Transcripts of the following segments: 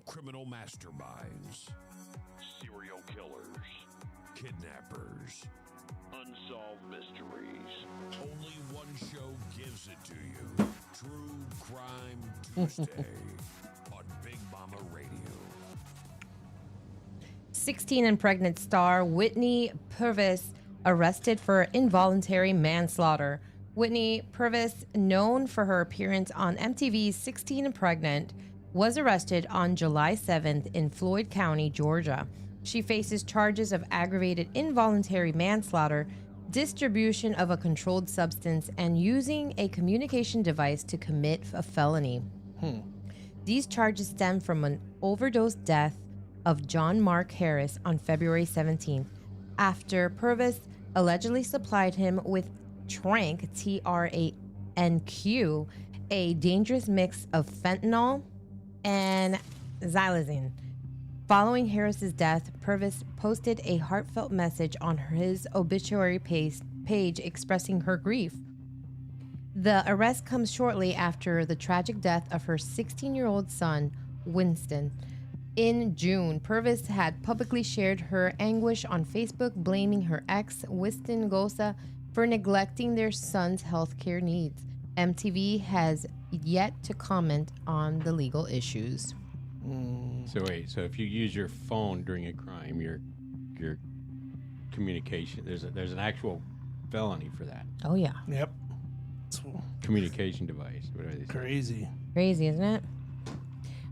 criminal masterminds, serial killers, kidnappers, unsolved mysteries. Only one show gives it to you. True Crime Tuesday on Big Mama Radio. 16 and pregnant star Whitney Purvis arrested for involuntary manslaughter. Whitney Purvis, known for her appearance on MTV's 16 and Pregnant, was arrested on July 7th in Floyd County, Georgia. She faces charges of aggravated involuntary manslaughter, distribution of a controlled substance, and using a communication device to commit a felony. These charges stem from an overdose death of John Mark Harris on February 17th, after Purvis allegedly supplied him with Tranq, T-R-A-N-Q, a dangerous mix of fentanyl and xylazine. Following Harris's death, Purvis posted a heartfelt message on his obituary page expressing her grief. The arrest comes shortly after the tragic death of her 16-year-old son, Winston. In June, Purvis had publicly shared her anguish on Facebook, blaming her ex, Winston Gosa, for neglecting their son's healthcare needs. MTV has yet to comment on the legal issues. So wait, so if you use your phone during a crime, your communication, there's an actual felony for that. Oh yeah. Yep. Communication device. What are they saying? Crazy. Crazy, isn't it?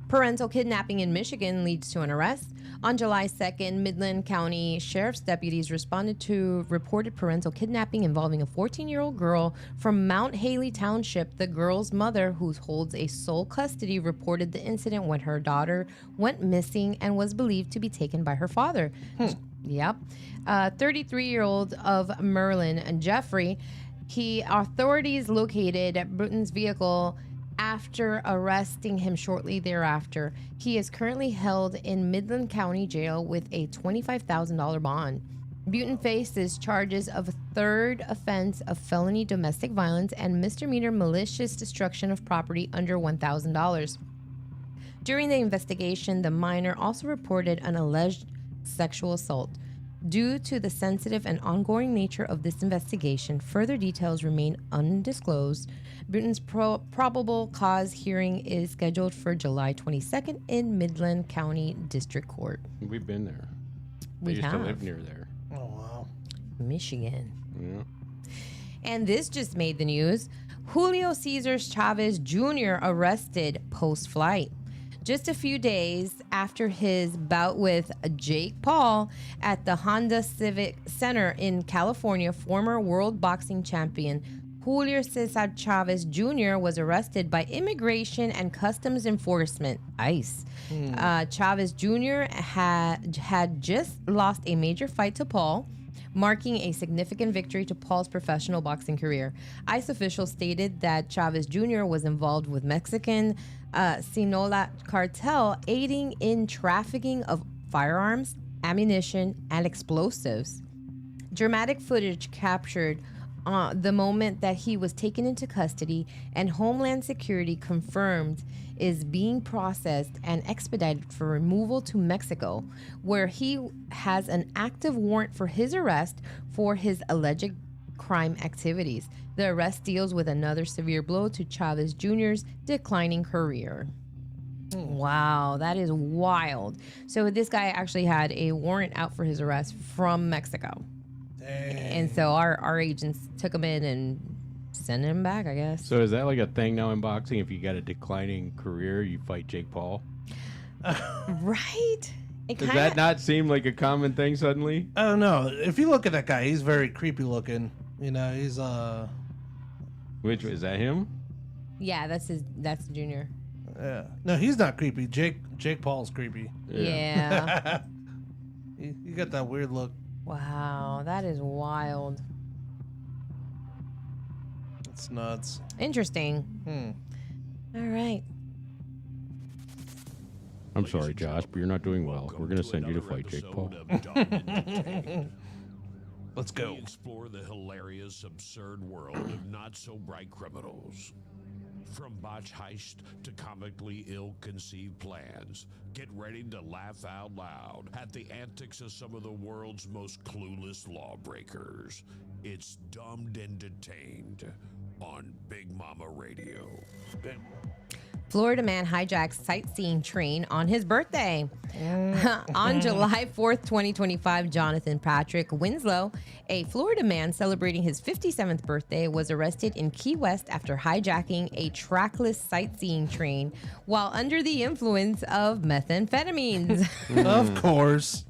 Parental kidnapping in Michigan leads to an arrest. On July 2nd, Midland County Sheriff's deputies responded to reported parental kidnapping involving a 14-year-old girl from Mount Haley Township. The girl's mother, who holds a sole custody, reported the incident when her daughter went missing and was believed to be taken by her father. Yep. 33-year-old of Merlin and Jeffrey. Authorities located Bruton's vehicle after arresting him shortly thereafter. He is currently held in Midland County Jail with a $25,000 bond. Buton faces charges of a third offense of felony domestic violence and misdemeanor malicious destruction of property under $1,000. During the investigation, the minor also reported an alleged sexual assault. Due to the sensitive and ongoing nature of this investigation, further details remain undisclosed. Bruton's probable cause hearing is scheduled for July 22nd in Midland County District Court. We've been there. We used have. to live near there. Oh, wow. Michigan. Yeah. And this just made the news. Julio Ceasar Chavez Jr. arrested post-flight. Just a few days after his bout with Jake Paul at the Honda Civic Center in California, former world boxing champion Julio Ceasar Chavez Jr. was arrested by Immigration and Customs Enforcement, ICE. Chavez Jr. had just lost a major fight to Paul, marking a significant victory to Paul's professional boxing career. ICE officials stated that Chavez Jr. was involved with Mexican Sinaloa cartel, aiding in trafficking of firearms, ammunition, and explosives. Dramatic footage captured the moment that he was taken into custody, and Homeland Security confirmed is being processed and expedited for removal to Mexico, where he has an active warrant for his arrest for his alleged crime activities. The arrest deals with another severe blow to Chavez Jr.'s declining career. Wow, that is wild. So this guy actually had a warrant out for his arrest from Mexico. Dang. And so our agents took him in and sent him back, I guess. So is that like a thing now in boxing? If you got a declining career, you fight Jake Paul? Right? Does that not seem like a common thing suddenly? I don't know. If you look at that guy, he's very creepy looking. You know, he's Which is that him? Yeah, that's Junior. yeah. No, he's not creepy. Jake Paul's creepy. Yeah. You got that weird look. Wow, that is wild. It's nuts. Interesting. All right. I'm sorry, Josh, but you're not doing well. We're going to send you to fight Jake Paul. Let's go. We explore the hilarious, absurd world of not-so-bright criminals. From botch heist to comically ill-conceived plans, get ready to laugh out loud at the antics of some of the world's most clueless lawbreakers. It's Dumbed and Detained on Big Mama Radio. Florida man hijacks sightseeing train on his birthday. On July 4th, 2025, Jonathan Patrick Winslow, a Florida man celebrating his 57th birthday, was arrested in Key West after hijacking a trackless sightseeing train while under the influence of methamphetamines. Of course.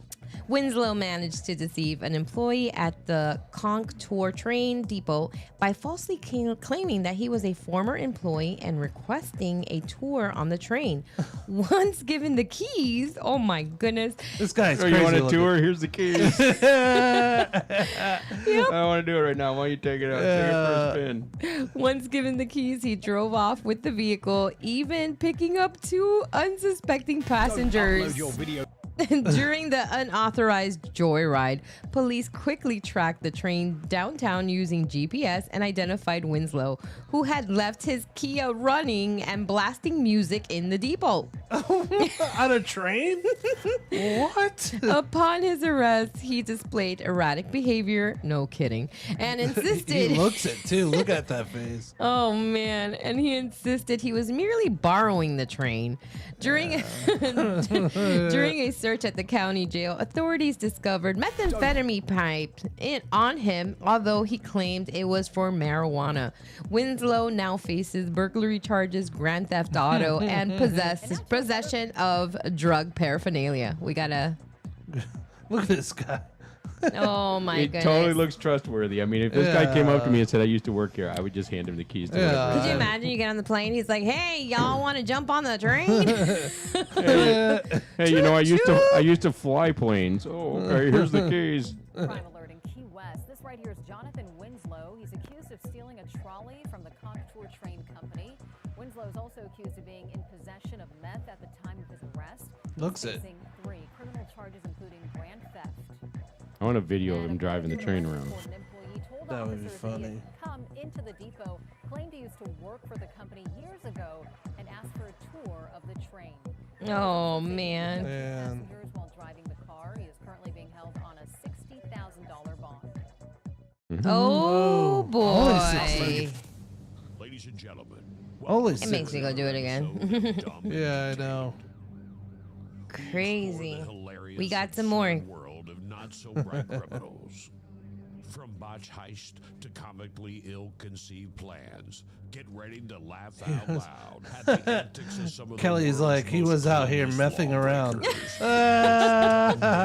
Winslow managed to deceive an employee at the Contour train depot by falsely claiming that he was a former employee and requesting a tour on the train. Once given the keys, oh my goodness. This guy's crazy. You want a looking. tour? Here's the keys. Yep. I don't want to do it right now. Why don't you take it out? Take it for a spin. Once given the keys, he drove off with the vehicle, even picking up two unsuspecting passengers. Upload your video. During the unauthorized joyride, police quickly tracked the train downtown using GPS and identified Winslow, who had left his Kia running and blasting music in the depot. On a train? What? Upon his arrest, he displayed erratic behavior, no kidding, and insisted... He looks it, too. Look at that face. Oh, man. And he insisted he was merely borrowing the train. During during a search at the county jail, authorities discovered methamphetamine pipe on him, although he claimed it was for marijuana. Winslow now faces burglary charges, grand theft auto, and possession of drug paraphernalia. We gotta... Look at this guy. Oh, my He goodness. totally looks trustworthy. I mean, if this guy came up to me and said, I used to work here, I would just hand him the keys to whatever. Could you imagine you get on the plane? He's like, "Hey, y'all want to jump on the train?" Hey, you know, I used to fly planes. Oh, okay, here's the keys. Crime alert in Key West. This right here is Jonathan Winslow. He's accused of stealing a trolley from the Contour Train Company. Winslow is also accused of being in possession of meth at the time of his arrest. Looks He's it. facing 3 criminal charges, including grand theft. I want a video of him driving the train around. That would be funny. Come into the depot, claimed he used to work for the company years ago, and asked for a tour of the train. Oh, man. Man. Passengers while driving the car. He is currently being held on a $60,000 bond. Oh, Holy boy. Ladies and gentlemen, Holy It makes me go do it again. Yeah, I know. Crazy. We got some more. World of not so bright criminals. From botch heist to comically ill-conceived plans, get ready to laugh out loud at the antics of some of Kelly's the world's like, he most was out here clueless messing around. lawbreakers.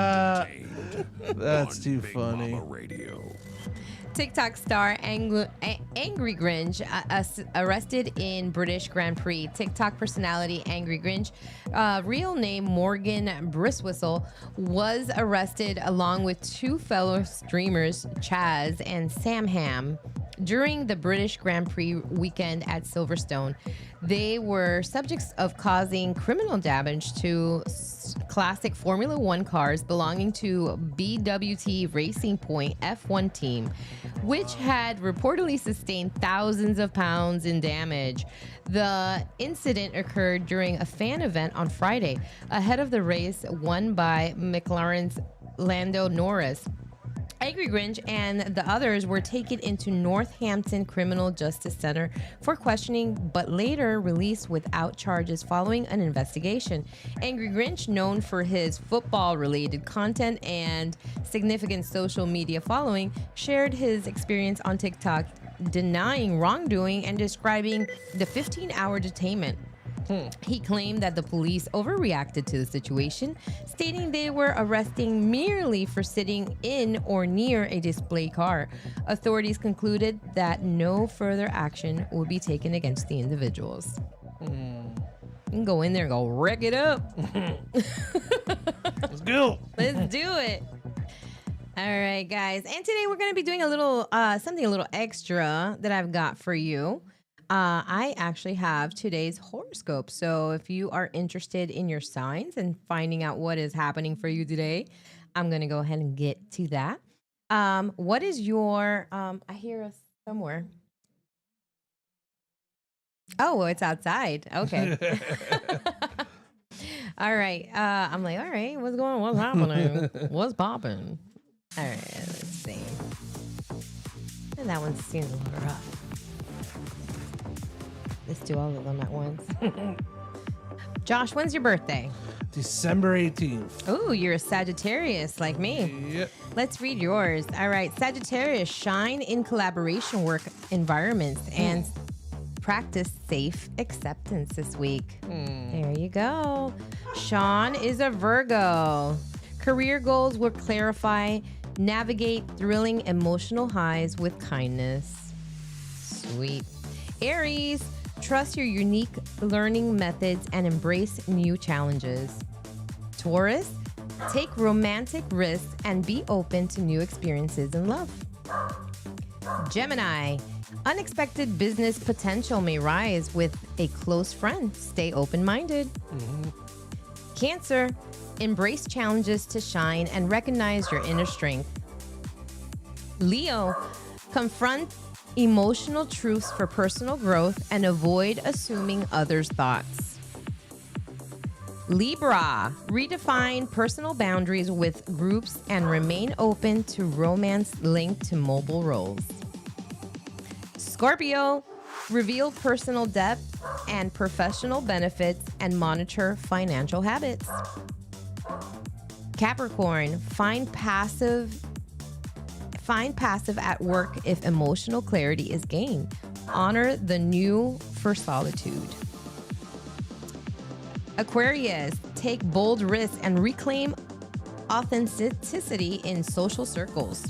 That's On too Big funny. Mama Radio. TikTok star Angry Grinch arrested in British Grand Prix. TikTok personality Angry Grinch, real name Morgan Briswhistle, was arrested along with 2 fellow streamers, Chaz and Sam Ham, during the British Grand Prix weekend at Silverstone. They were subjects of causing criminal damage to classic Formula One cars belonging to BWT Racing Point F1 team, which had reportedly sustained thousands of pounds in damage. The incident occurred during a fan event on Friday, ahead of the race won by McLaren's Lando Norris. Angry Grinch and the others were taken into Northampton Criminal Justice Center for questioning, but later released without charges following an investigation. Angry Grinch, known for his football-related content and significant social media following, shared his experience on TikTok, denying wrongdoing and describing the 15-hour detainment. He claimed that the police overreacted to the situation, stating they were arresting merely for sitting in or near a display car. Authorities concluded that no further action would be taken against the individuals. You can go in there and go wreck it up. Let's go. Let's do it. All right, guys. And today we're going to be doing a little something a little extra that I've got for you. I actually have today's horoscope. So if you are interested in your signs and finding out what is happening for you today, I'm going to go ahead and get to that. What is your, I hear us somewhere. Oh, well, it's outside. Okay. All right. I'm like, all right, what's going on? What's happening? What's popping? All right, let's see. And that one seems a little rough. Let's do all of them at once. Josh, when's your birthday? December 18th. Oh, you're a Sagittarius like me. Yep. Let's read yours. All right. Sagittarius, shine in collaboration work environments and practice safe acceptance this week. There you go. Sean is a Virgo. Career goals will clarify, navigate thrilling emotional highs with kindness. Sweet. Aries, trust your unique learning methods and embrace new challenges. Taurus, take romantic risks and be open to new experiences in love. Gemini, unexpected business potential may rise with a close friend. Stay open-minded. Cancer, embrace challenges to shine and recognize your inner strength. Leo, confront emotional truths for personal growth and avoid assuming others' thoughts. Libra, redefine personal boundaries with groups and remain open to romance linked to mobile roles. Scorpio, reveal personal depth and professional benefits and monitor financial habits. Capricorn, find passive at work if emotional clarity is gained. Honor the new for solitude. Aquarius, take bold risks and reclaim authenticity in social circles.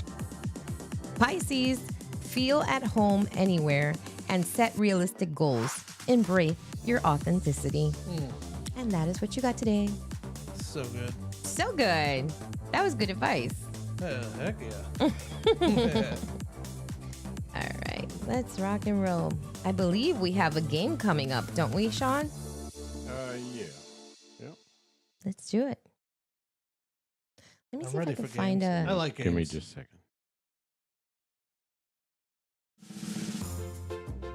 Pisces, feel at home anywhere and set realistic goals. Embrace your authenticity. And that is what you got today. So good. So good. That was good advice. Heck yeah. All right, let's rock and roll. I believe we have a game coming up, don't we, Sean? Yeah. Yep. Let's do it. Let me I'm see if ready I can for find games. I a. like games. Give me just a second.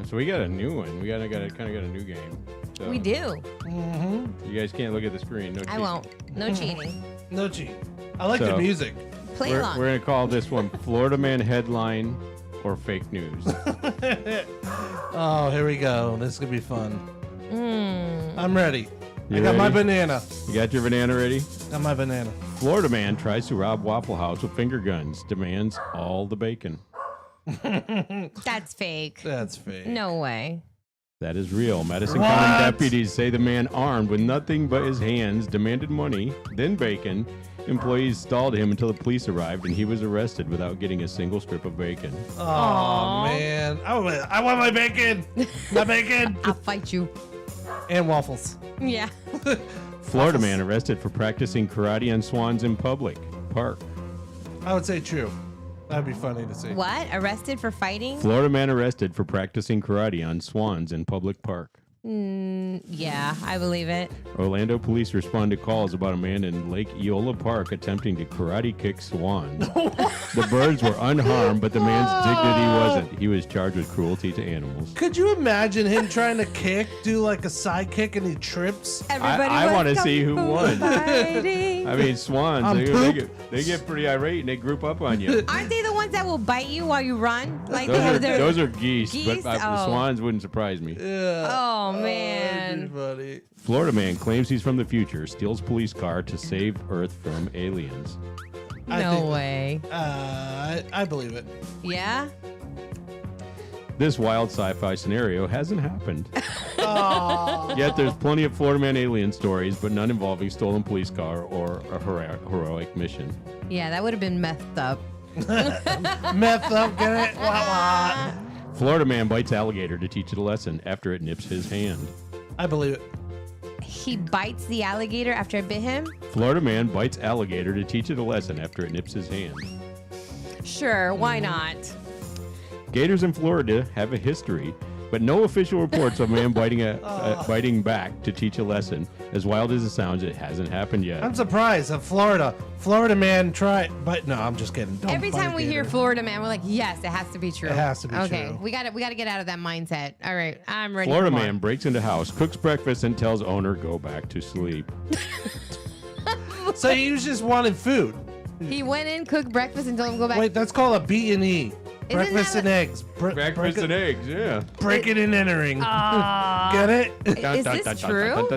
So we got a new one. We kind of got a new game. So We do. You guys can't look at the screen. No I cheating. won't. No cheating. No cheat. I like So- the music. Play We're along. going to call this one Florida Man headline or fake news. Oh, here we go. This is going to be fun. I'm ready. You I got my ready? banana. You got your banana ready? Got my banana. Florida man tries to rob Waffle House with finger guns, demands all the bacon. That's fake. That's fake. No way. That is real. Madison What? County deputies say the man armed with nothing but his hands demanded money, then bacon. Employees stalled him until the police arrived, and he was arrested without getting a single strip of bacon. Oh, man. I want my bacon. My bacon. I'll fight you. And waffles. Yeah. Florida man arrested for practicing karate on swans in public park. I would say true. That'd be funny to see. What? Arrested for fighting? Florida man arrested for practicing karate on swans in public park. Yeah, I believe it. Orlando police respond to calls about a man in Lake Eola Park attempting to karate kick swans. The birds were unharmed, but the man's dignity wasn't. He was charged with cruelty to animals. Could you imagine him trying to do like a side kick and he trips? Everybody I was wanna kung see who fu won. fighting. I mean, swans, On they poop? get pretty irate and they group up on you. Aren't they the ones that will bite you while you run? Like Those they are, have their. those are geese, Geese? but Oh. swans wouldn't surprise me. Yeah. Oh That'd man. be funny. Florida man claims he's from the future, steals police car to save Earth from aliens. I No think- way. I believe it. Yeah. This wild sci-fi scenario hasn't happened. Oh. Yet there's plenty of Florida man alien stories, but none involving stolen police car or a heroic mission. Yeah, that would have been messed up. Meth up, get it? Wah, wah. Florida man bites alligator to teach it a lesson after it nips his hand. I believe it. He bites the alligator after I bit him? Florida man bites alligator to teach it a lesson after it nips his hand. Sure, why not? Gators in Florida have a history. but no official reports of a man biting back to teach a lesson. As wild as it sounds, it hasn't happened yet. I'm surprised. Florida man tried, but no, I'm just kidding. Don't Every bite time a we hear gator. Florida man, we're like, yes, it has to be true. It has to be okay, true. we got to get out of that mindset. All right, I'm ready. Florida for more. man breaks into house, cooks breakfast, and tells owner go back to sleep. So he was just wanting food. He went in, cooked breakfast, and told him to go back. Wait, that's called a B&E. Breakfast that and eggs. Breakfast and eggs, yeah. Breaking and entering. Get it? Is this true?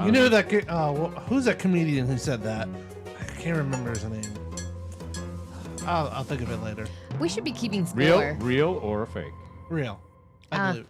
You know that? Who's that comedian who said that? I can't remember his name. I'll think of it later. We should be keeping score. Real or fake? Real. I believe.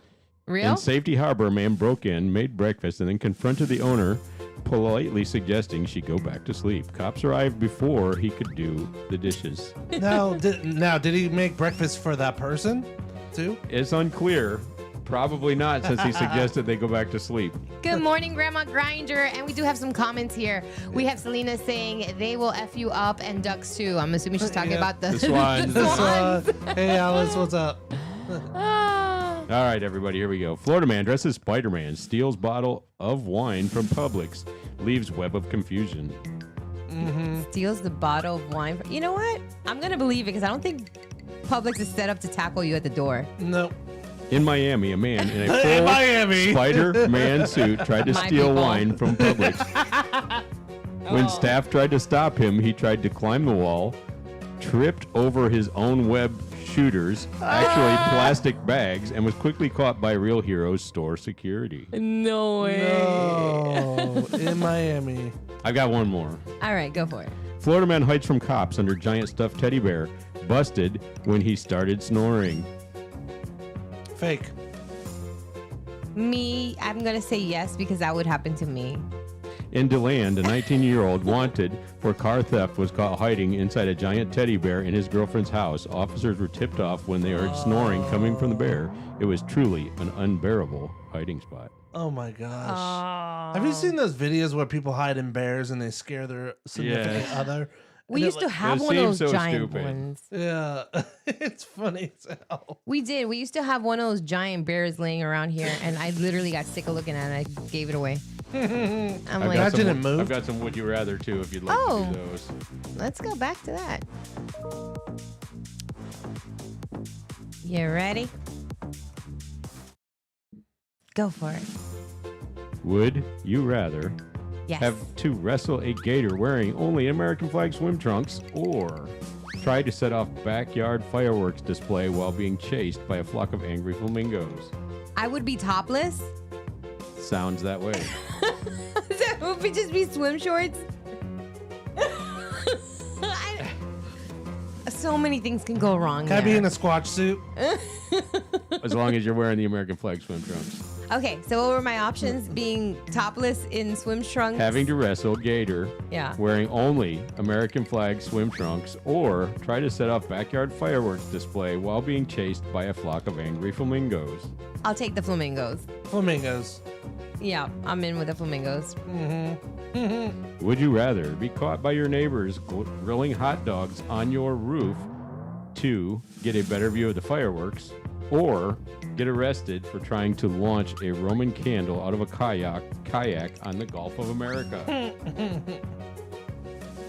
Real? In Safety Harbor, a man broke in, made breakfast, and then confronted the owner, politely suggesting she go back to sleep. Cops arrived before he could do the dishes. Now, did he make breakfast for that person too? It's unclear. Probably not, since he suggested they go back to sleep. Good morning, Grandma Grinder. And we do have some comments here. We have Selena saying they will F you up and ducks too. I'm assuming she's talking about the swans. the swans. Hey, Alice, what's up? All right, everybody, here we go. Florida man dresses Spider-Man, steals bottle of wine from Publix, leaves web of confusion. Steals the bottle of wine. You know what? I'm going to believe it because I don't think Publix is set up to tackle you at the door. No. In Miami, a man in a In full Miami. Spider-Man suit tried to My steal people. wine from Publix. When staff tried to stop him, he tried to climb the wall, tripped over his own web shooters, actually plastic bags, and was quickly caught by Real Heroes store security. No way. No. In Miami. I've got one more. All right, go for it. Florida man hides from cops under giant stuffed teddy bear, busted when he started snoring. Fake. Me, I'm going to say yes because that would happen to me. In DeLand, a 19-year-old wanted for car theft was caught hiding inside a giant teddy bear in his girlfriend's house. Officers were tipped off when they heard snoring coming from the bear. It was truly an unbearable hiding spot. Oh my gosh. Have you seen those videos where people hide in bears and they scare their significant Yes. other? We And used it, to like- have It one of those seems so giant stupid. ones. Yeah. It's funny as hell. We did. We used to have one of those giant bears laying around here, and I literally got sick of looking at it. I gave it away. I'm like, That didn't move. I've got some Would You Rather, too, if you'd like Oh. to do those. let's go back to that. You ready? Go for it. Would you rather Yes. have to wrestle a gator wearing only American flag swim trunks or try to set off backyard fireworks display while being chased by a flock of angry flamingos? I would be topless. Sounds that way. That would just be swim shorts. So many things can go wrong. Can I be there. in a squatch suit? As long as you're wearing the American flag swim trunks. Okay, so what were my options? Being topless in swim trunks. Having to wrestle gator Yeah. wearing only American flag swim trunks or try to set off backyard fireworks display while being chased by a flock of angry flamingos. I'll take the flamingos. Flamingos. Yeah, I'm in with the flamingos. Would you rather be caught by your neighbors grilling hot dogs on your roof to get a better view of the fireworks, or get arrested for trying to launch a Roman candle out of a kayak on the Gulf of America?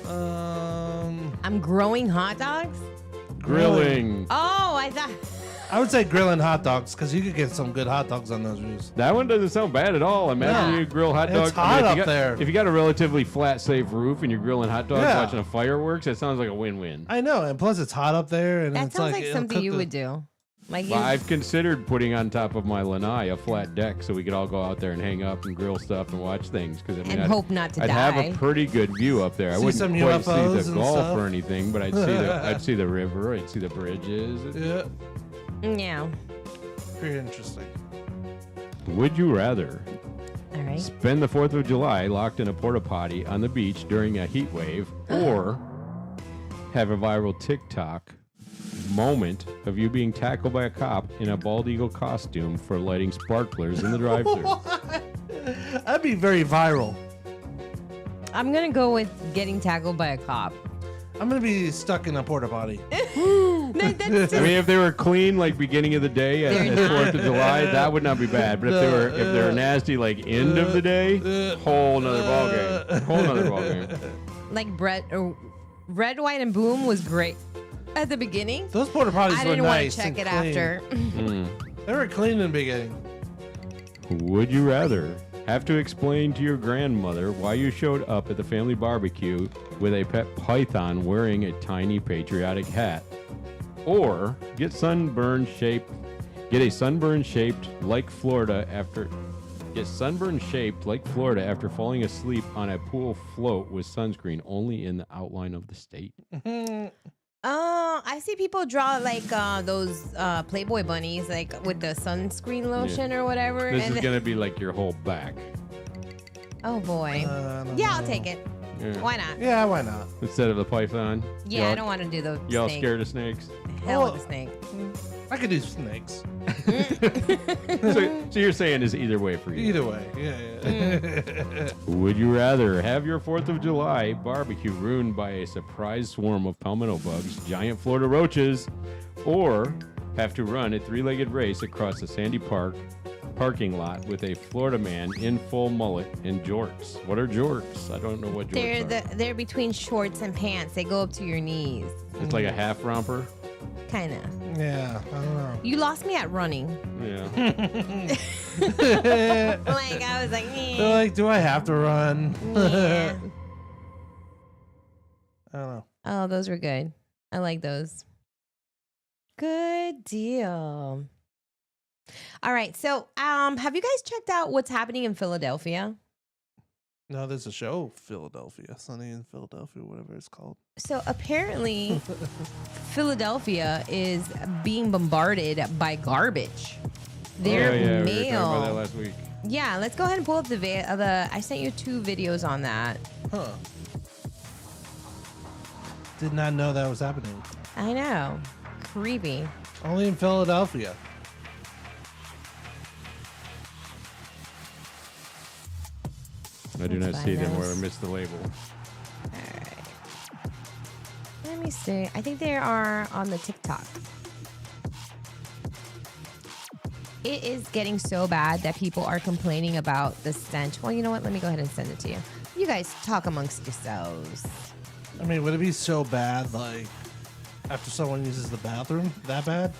I'm growing hot dogs? Grilling. Oh, I thought. I would say grilling hot dogs because you could get some good hot dogs on those roofs. That one doesn't sound bad at all. Imagine Yeah. you grill hot dogs. It's hot if you up got, there. If you got a relatively flat, safe roof and you're grilling hot dogs Yeah. watching a fireworks, that sounds like a win-win. I know, and plus it's hot up there, and That it's sounds like it'll something cook you the- would do. Like you. Well, I've considered putting on top of my lanai a flat deck so we could all go out there and hang up and grill stuff and watch things. Because And hope not to I'd have die. a pretty good view up there. I See wouldn't some quite see UFOs the and Gulf stuff. or anything, but I'd see the river. I'd see the bridges. Yeah, Yeah. pretty interesting. Would you rather All right. spend the 4th of July locked in a porta potty on the beach during a heat wave, or have a viral TikTok moment of you being tackled by a cop in a bald eagle costume for lighting sparklers in the drive-thru? That'd be very viral. I'm going to go with getting tackled by a cop. I'm gonna be stuck in a porta potty. That's I mean, if they were clean, like beginning of the day at They're 4th of July, that would not be bad. But if they're nasty, like end of the day, whole nother ballgame. Whole nother ballgame. like red, white, and boom was great at the beginning. Those porta potties I were didn't want nice to check and it clean. after. They were clean in the beginning. Would you rather have to explain to your grandmother why you showed up at the family barbecue with a pet python wearing a tiny patriotic hat, or get a sunburn shaped like Florida after falling asleep on a pool float with sunscreen only in the outline of the state? I see people draw like those Playboy bunnies, like with the sunscreen lotion or whatever. This is gonna be like your whole back. Oh boy. Yeah, I'll take it. Yeah. Why not? Yeah, why not? Instead of the python. Yeah, I don't want to do the Y'all snake. scared of snakes? Hell Oh. with the snake. I could do snakes. So you're saying is either way for you. Either way, yeah. Would you rather have your 4th of July barbecue ruined by a surprise swarm of palmetto bugs, giant Florida roaches, or have to run a 3-legged race across a sandy parking lot with a Florida man in full mullet and jorts? What are jorts? I don't know what jorts are. They're between shorts and pants. They go up to your knees. It's like a half romper. Kind of. Yeah, I don't know. You lost me at running. Yeah. Like I was like, They're like, do I have to run? yeah. I don't know. Oh, those were good. I like those. Good deal. All right. So, have you guys checked out what's happening in Philadelphia? No, there's a show, Philadelphia, Sunny in Philadelphia, whatever it's called. So apparently, Philadelphia is being bombarded by garbage. Their We were mail. talking about that last week. Yeah, let's go ahead and pull up the I sent you 2 videos on that. Huh. Did not know that was happening. I know. Creepy. Only in Philadelphia. I do Let's not see find them those. where I missed the label. All right. Let me see. I think they are on the TikTok. It is getting so bad that people are complaining about the stench. Well, you know what? Let me go ahead and send it to you. You guys talk amongst yourselves. I mean, would it be so bad, like, after someone uses the bathroom? That bad?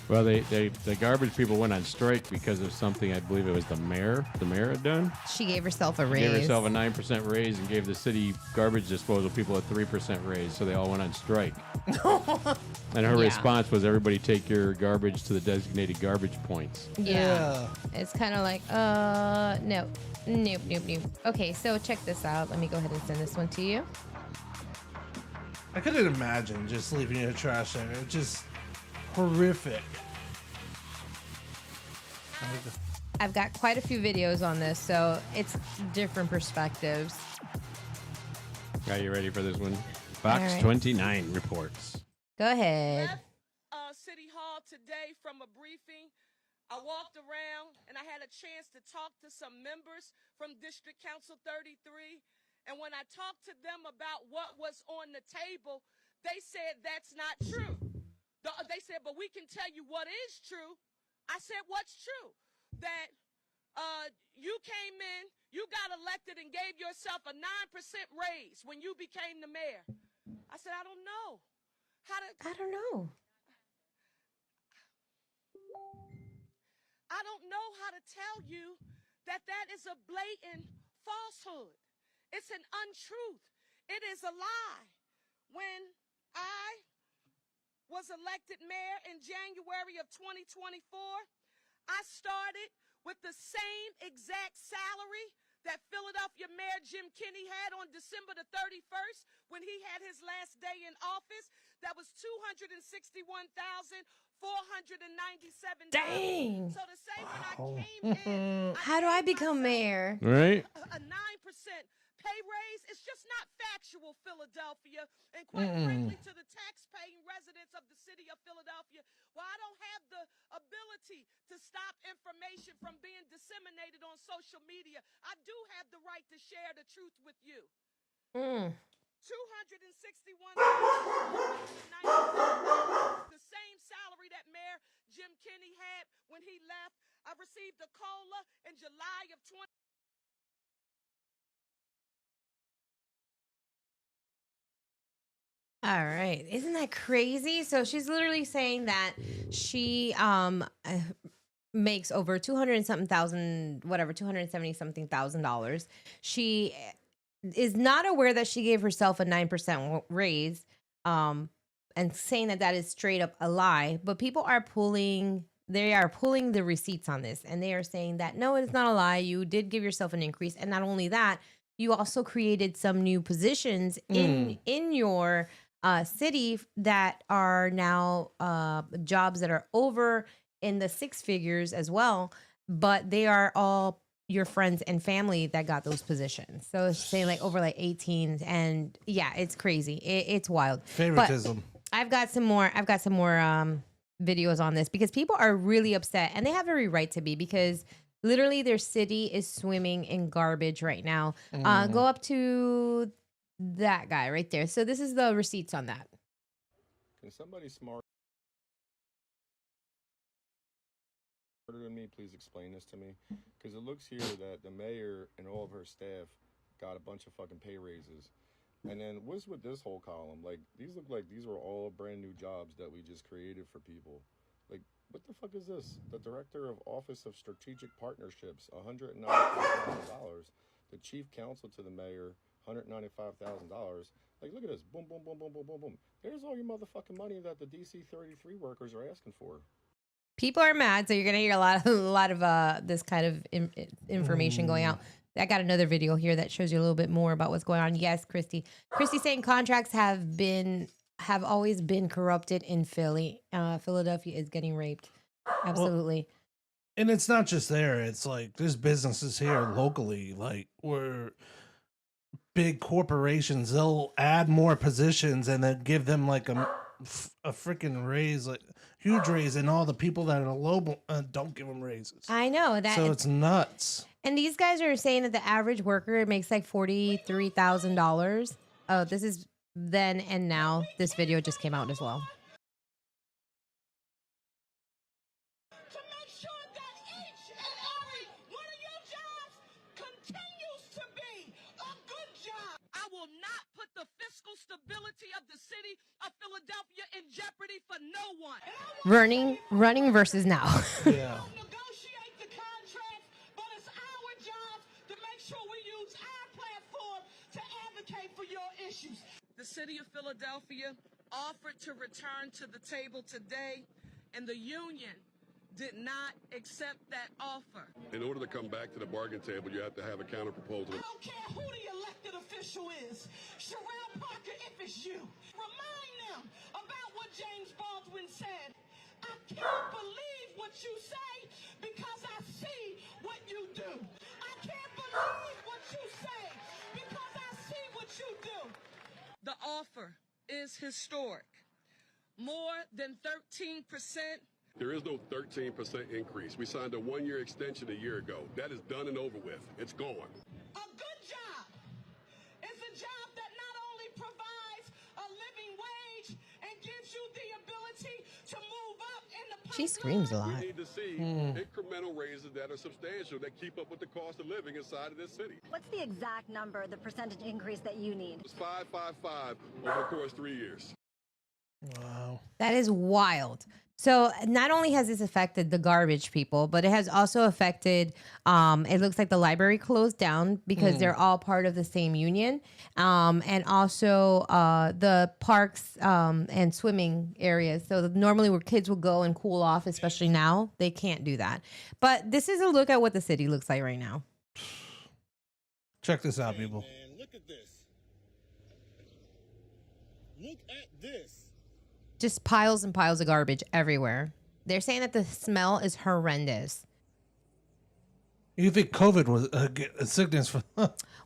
Well, the garbage people went on strike because of something. I believe it was the mayor. The mayor had done. She gave herself a raise. Gave herself a 9% raise and gave the city garbage disposal people a 3% raise, so they all went on strike. And her Yeah. response was, "Everybody take your garbage to the designated garbage points." Yeah. It's kind of like, no. Nope. Okay, so check this out. Let me go ahead and send this one to you. I couldn't imagine just leaving your trash there. It's just horrific. I've got quite a few videos on this, so it's different perspectives. Are you ready for this one? Fox All right. 29 reports. Go ahead. Left City Hall today from a briefing. I walked around and I had a chance to talk to some members from District Council 33. And when I talked to them about what was on the table, they said that's not true. They said, but we can tell you what is true. I said, what's true? That you came in, you got elected and gave yourself a 9% raise when you became the mayor. I said, I don't know. I don't know. I don't know how to tell you that that is a blatant falsehood. It's an untruth. It is a lie. When I was elected mayor in January of 2024, I started with the same exact salary that Philadelphia Mayor Jim Kenney had on December the 31st when he had his last day in office. That was $261,497. Dang. So to say when I came in, How do I become mayor? Right? a 9% pay raise, it's just not factual, Philadelphia. And quite frankly, to the tax-paying residents of the city of Philadelphia, while I don't have the ability to stop information from being disseminated on social media, I do have the right to share the truth with you. $261,000, the same salary that Mayor Jim Kenney had when he left. I received a COLA in July of 20. All right. Isn't that crazy? So she's literally saying that she makes over 200 and something thousand, whatever, 270 something $1,000. She is not aware that she gave herself a 9% raise, and saying that that is straight up a lie. But people are pulling the receipts on this, and they are saying that no, it is not a lie. You did give yourself an increase, and not only that, you also created some new positions in your city that are now jobs that are over in the six figures as well, but they are all your friends and family that got those positions. So it's saying like over like 18, and yeah, it's crazy. It's wild. Favoritism. But I've got some more videos on this because people are really upset, and they have every right to be, because literally their city is swimming in garbage right now. Go up to that guy right there. So this is the receipts on that. Can somebody smarter than me please explain this to me? Because it looks here that the mayor and all of her staff got a bunch of fucking pay raises. And then what's with this whole column? Like, these look like these were all brand new jobs that we just created for people. Like, what the fuck is this? The director of Office of Strategic Partnerships, $195,000. The chief counsel to the mayor, $195,000. Like, look at this. Boom, boom, boom, boom, boom, boom, boom. There's all your motherfucking money that the DC 33 workers are asking for. People are mad, so you're gonna hear a lot of this kind of information going out. I got another video here that shows you a little bit more about what's going on. Yes, Christy saying contracts have always been corrupted in Philly. Philadelphia is getting raped. Absolutely. Well, and it's not just there. It's like there's businesses here locally, like where big corporations, they'll add more positions and then give them like a freaking raise, like huge raise, and all the people that are low don't give them raises. I know that. So it's nuts. And these guys are saying that the average worker makes like $43,000. Oh, this is then and now. This video just came out as well. To make sure that each and every one of your jobs continues to be a good job. I will not put the fiscal stability of the city of Philadelphia in jeopardy for no one. Running versus now. Yeah. Negotiate the contract, but it's our job to make sure we use our platform to advocate for your issues. The city of Philadelphia offered to return to the table today, and the union did not accept that offer. In order to come back to the bargain table, you have to have a counter proposal. I don't care who the elected official is. Sherelle Parker, if it's you, remind them about what James Baldwin said. I can't believe what you say because I see what you do. I can't believe what you say because I see what you do. The offer is historic. More than 13%. There is no 13% increase. We signed a 1-year extension a year ago. That is done and over with. It's gone. A good job is a job that not only provides a living wage and gives you the ability to move up in the She screams a lot. We need to see incremental raises that are substantial, that keep up with the cost of living inside of this city. What's the exact number, the percentage increase that you need? It's 555 over the course of 3 years. Wow. That is wild. So not only has this affected the garbage people, but it has also affected, it looks like the library closed down because they're all part of the same union. And also the parks and swimming areas. So normally where kids will go and cool off, especially now, they can't do that. But this is a look at what the city looks like right now. Check this out, people. Man, look at this. Look at this. Just piles and piles of garbage everywhere. They're saying that the smell is horrendous. You think COVID was a sickness for?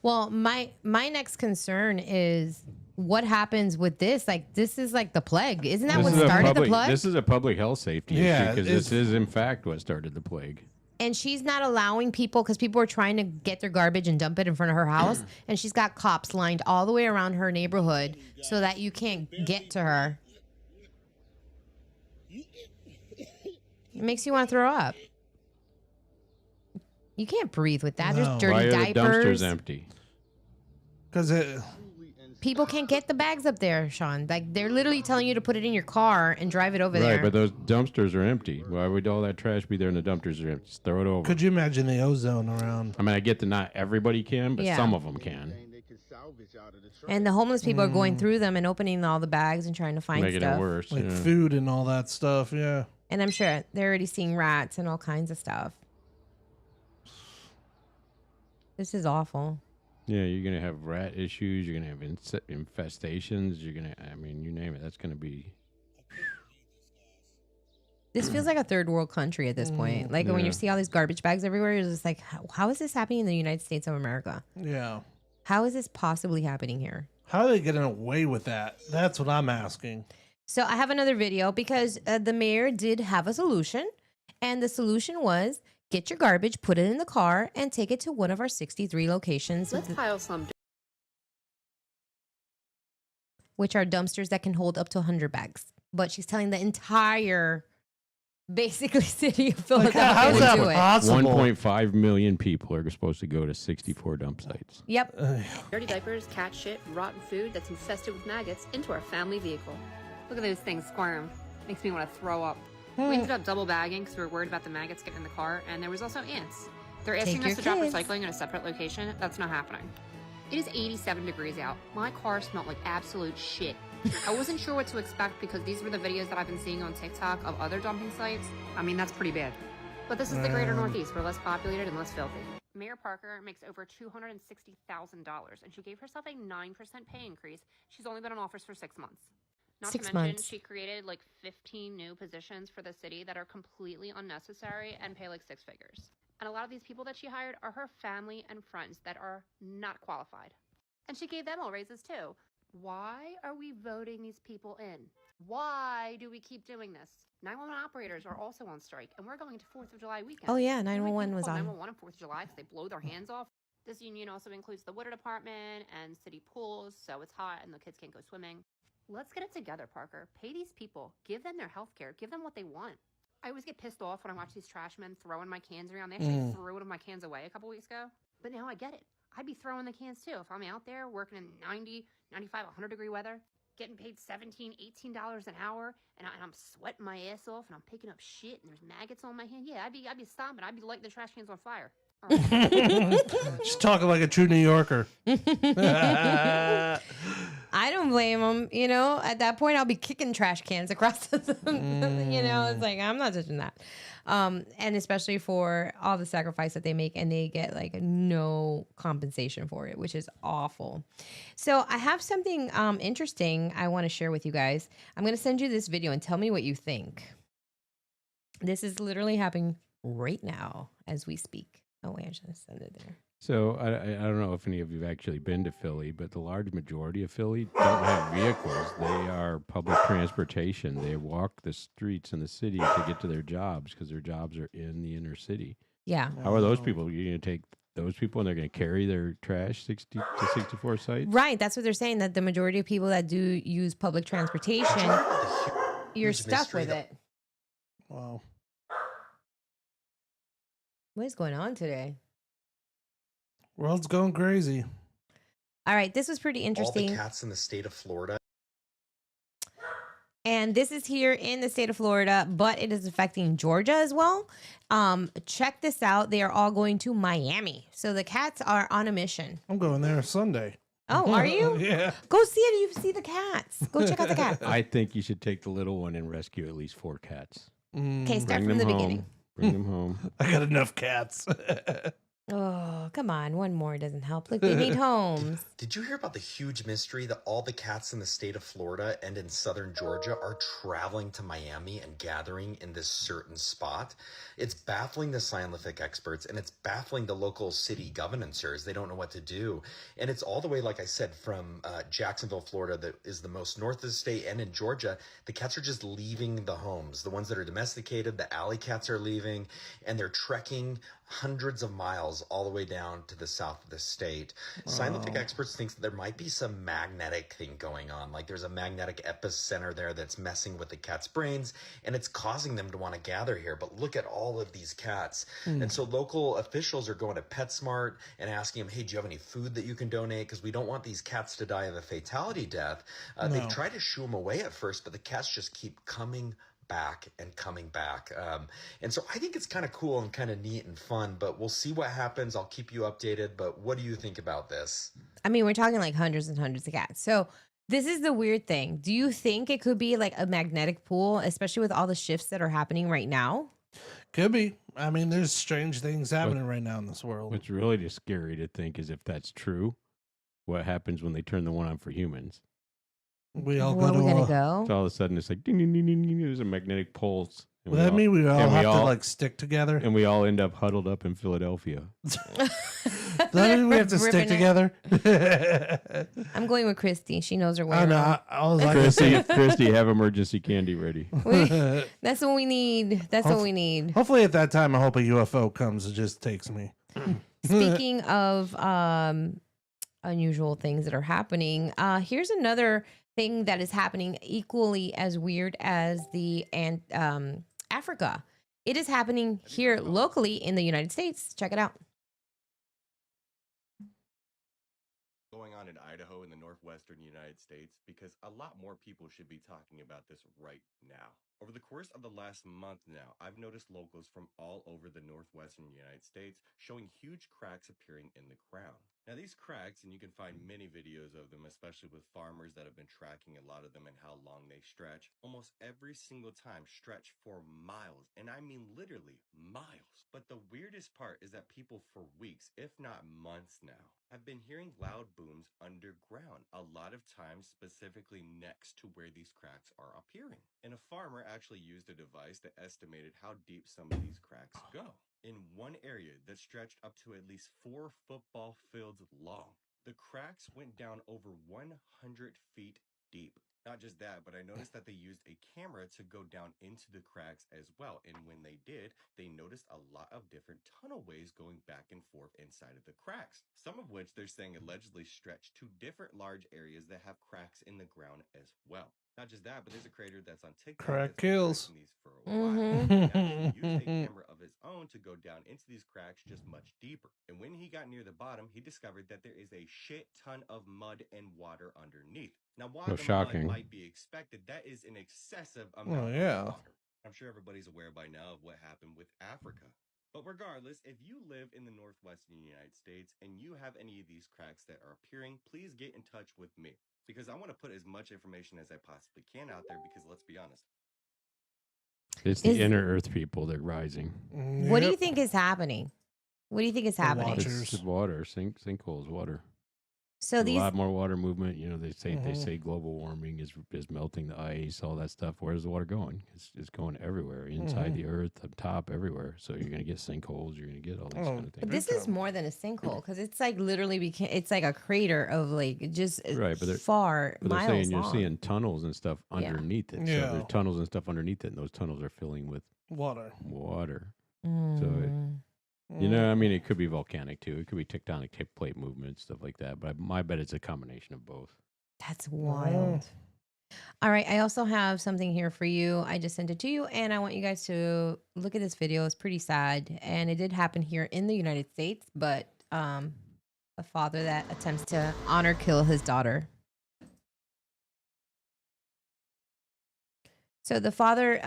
Well, my next concern is what happens with this. Like, this is like the plague. Isn't that what started the plague? This is a public health safety issue because this is, in fact, what started the plague. And she's not allowing people, because people are trying to get their garbage and dump it in front of her house. And she's got cops lined all the way around her neighborhood so that you can't get to her. It makes you want to throw up. You can't breathe with that. No. There's dirty Why are diapers. the dumpsters empty? Because People can't get the bags up there, Sean. Like, they're literally telling you to put it in your car and drive it over there. Right, but those dumpsters are empty. Why would all that trash be there and the dumpsters are empty? Just throw it over. could you imagine the ozone around? I mean, I get that not everybody can, but Yeah. some of them can. And the homeless people are going through them and opening all the bags and trying to find Making stuff. it worse. Like yeah. food and all that stuff, yeah. And I'm sure they're already seeing rats and all kinds of stuff. This is awful. Yeah, you're going to have rat issues. You're going to have infestations. You're going to, I mean, you name it. That's going to be. This feels like a third world country at this point. Like when Yeah. you see all these garbage bags everywhere, you're just like, how is this happening in the United States of America? Yeah. How is this possibly happening here? How are they getting away with that? That's what I'm asking. So I have another video because the mayor did have a solution. And the solution was get your garbage, put it in the car, and take it to one of our 63 locations. Let's pile some. Which are dumpsters that can hold up to 100 bags. But she's telling the entire, basically, city of Philadelphia how's to that do it. possible? 1.5 million people are supposed to go to 64 dump sites. Yep. Dirty diapers, cat shit, rotten food that's infested with maggots into our family vehicle. Look at those things squirm. Makes me want to throw up. We ended up double bagging because we were worried about the maggots getting in the car, and there was also ants. They're asking Take us to your drop kids. recycling in a separate location. That's not happening. It is 87 degrees out. My car smelled like absolute shit. I wasn't sure what to expect because these were the videos that I've been seeing on TikTok of other dumping sites. I mean, that's pretty bad. But this is the greater Northeast. We're less populated and less filthy. Mayor Parker makes over $260,000, and she gave herself a 9% pay increase. She's only been in office for 6 months. Not 6 to mention, months. she created like 15 new positions for the city that are completely unnecessary and pay like 6 figures. And a lot of these people that she hired are her family and friends that are not qualified. And she gave them all raises too. Why are we voting these people in? Why do we keep doing this? 911 operators are also on strike, and we're going to 4th of July weekend. Oh, yeah, You know, like, 911 people was call on. 911 on 4th of July because they blow their hands off. This union also includes the water department and city pools, so it's hot and the kids can't go swimming. Let's get it together, Parker. Pay these people. Give them their health care. Give them what they want. I always get pissed off when I watch these trash men throwing my cans around. They actually threw one of my cans away a couple weeks ago. But now I get it. I'd be throwing the cans too. If I'm out there working in 90, 95, 100 degree weather, getting paid $17, $18 an hour, and I'm sweating my ass off, and I'm picking up shit, and there's maggots on my hand. Yeah, I'd be stomping. I'd be lighting the trash cans on fire. All right. She's talking like a true New Yorker. I don't blame them. You know, at that point, I'll be kicking trash cans across the, you know, it's like, I'm not touching that. And especially for all the sacrifice that they make and they get like no compensation for it, which is awful. So I have something interesting I want to share with you guys. I'm going to send you this video and tell me what you think. This is literally happening right now as we speak. Oh, wait, I should send it there. So I don't know if any of you have actually been to Philly, but the large majority of Philly don't have vehicles. They are public transportation. They walk the streets in the city to get to their jobs because their jobs are in the inner city. Yeah. How are those people? You're going to take those people and they're going to carry their trash 60 to 64 sites? Right. That's what they're saying, that the majority of people that do use public transportation, you're stuck with it. Wow. What is going on today? World's going crazy. All right. This was pretty interesting. All the cats in the state of Florida. And this is here in the state of Florida, but it is affecting Georgia as well. Check this out. They are all going to Miami. So the cats are on a mission. I'm going there Sunday. Oh, are you? Yeah. Go see it. You see the cats. Go check out the cats. I think you should take the little one and rescue at least 4 cats. Okay, start Bring from the them home. beginning. Bring them home. I got enough cats. Oh, come on. One more doesn't help. Look, they need homes. Did you hear about the huge mystery that all the cats in the state of Florida and in southern Georgia are traveling to Miami and gathering in this certain spot? It's baffling the scientific experts, and it's baffling the local city governors. They don't know what to do. And it's all the way, like I said, from Jacksonville, Florida, that is the most north of the state, and in Georgia, the cats are just leaving the homes. The ones that are domesticated, the alley cats are leaving, and they're trekking hundreds of miles all the way down to the south of the state. Scientific experts think that there might be some magnetic thing going on. Like there's a magnetic epicenter there that's messing with the cats' brains, and it's causing them to want to gather here. But look at all of these cats. And so local officials are going to PetSmart and asking them, hey, do you have any food that you can donate? Because we don't want these cats to die of a fatality death. They've tried to shoo them away at first, but the cats just keep coming back and coming back. And so I think it's kind of cool and kind of neat and fun, but we'll see what happens. I'll keep you updated. But what do you think about this? I mean, we're talking like hundreds and hundreds of cats. So this is the weird thing. Do you think it could be like a magnetic pool, especially with all the shifts that are happening right now? Could be. I mean, there's strange things happening right now in this world. What's really just scary to think is if that's true, what happens when they turn the one on for humans? We all Where go are we to gonna go? So all of a sudden it's like ding, ding, ding, ding, ding, there's a magnetic pulse. Would that mean we all have to like stick together? And we all end up huddled up in Philadelphia. Does that mean we have to stick together? I'm going with Christy. She knows her way I know. around. I was like, Christy, have emergency candy ready. That's what we need. That's what we need. Hopefully at that time, I hope a UFO comes and just takes me. Speaking of unusual things that are happening, here's another thing that is happening equally as weird as the Africa. It is happening here locally in the United States. Check it out. Going on in Idaho in the northwestern United States because a lot more people should be talking about this right now. Over the course of the last month now, I've noticed locals from all over the northwestern United States showing huge cracks appearing in the ground. Now these cracks, and you can find many videos of them, especially with farmers that have been tracking a lot of them and how long they stretch, almost every single time stretch for miles, and I mean literally miles. But the weirdest part is that people for weeks, if not months now, have been hearing loud booms underground, a lot of times specifically next to where these cracks are appearing. And a farmer actually used a device that estimated how deep some of these cracks go. In one area that stretched up to at least 4 football fields long, the cracks went down over 100 feet deep. Not just that, but I noticed that they used a camera to go down into the cracks as well. And when they did, they noticed a lot of different tunnel ways going back and forth inside of the cracks. Some of which they're saying allegedly stretch to different large areas that have cracks in the ground as well. Not just that, but there's a creator that's on TikTok Crack that's been kills. tracking these for a while. He actually used a camera of his own to go down into these cracks just much deeper. And when he got near the bottom, he discovered that there is a shit ton of mud and water underneath. Now, while the shocking. mud might be expected, that is an excessive amount yeah. of water. I'm sure everybody's aware by now of what happened with Africa. But regardless, if you live in the northwestern United States and you have any of these cracks that are appearing, please get in touch with me. Because I want to put as much information as I possibly can out there because let's be honest. It's the inner earth people. They're rising. What do you think is happening? What do you think is happening? It's water, sinkholes, water. So a lot more water movement. You know, they say global warming is melting the ice, all that stuff. Where's the water going? It's going everywhere, inside the earth, up top, everywhere. So you're gonna get sinkholes. You're gonna get all these kind of things. But this is more than a sinkhole because it's like literally it's like a crater of like just right, but far but miles they're saying long. you're seeing tunnels and stuff underneath it. Yeah. So there's tunnels and stuff underneath it, and those tunnels are filling with water. So you know, I mean, it could be volcanic too. It could be tectonic plate movement, stuff like that. But my bet it's a combination of both. That's wild. All right. I also have something here for you. I just sent it to you, and I want you guys to look at this video. It's pretty sad, and it did happen here in the United States, but a father that attempts to honor kill his daughter. So the father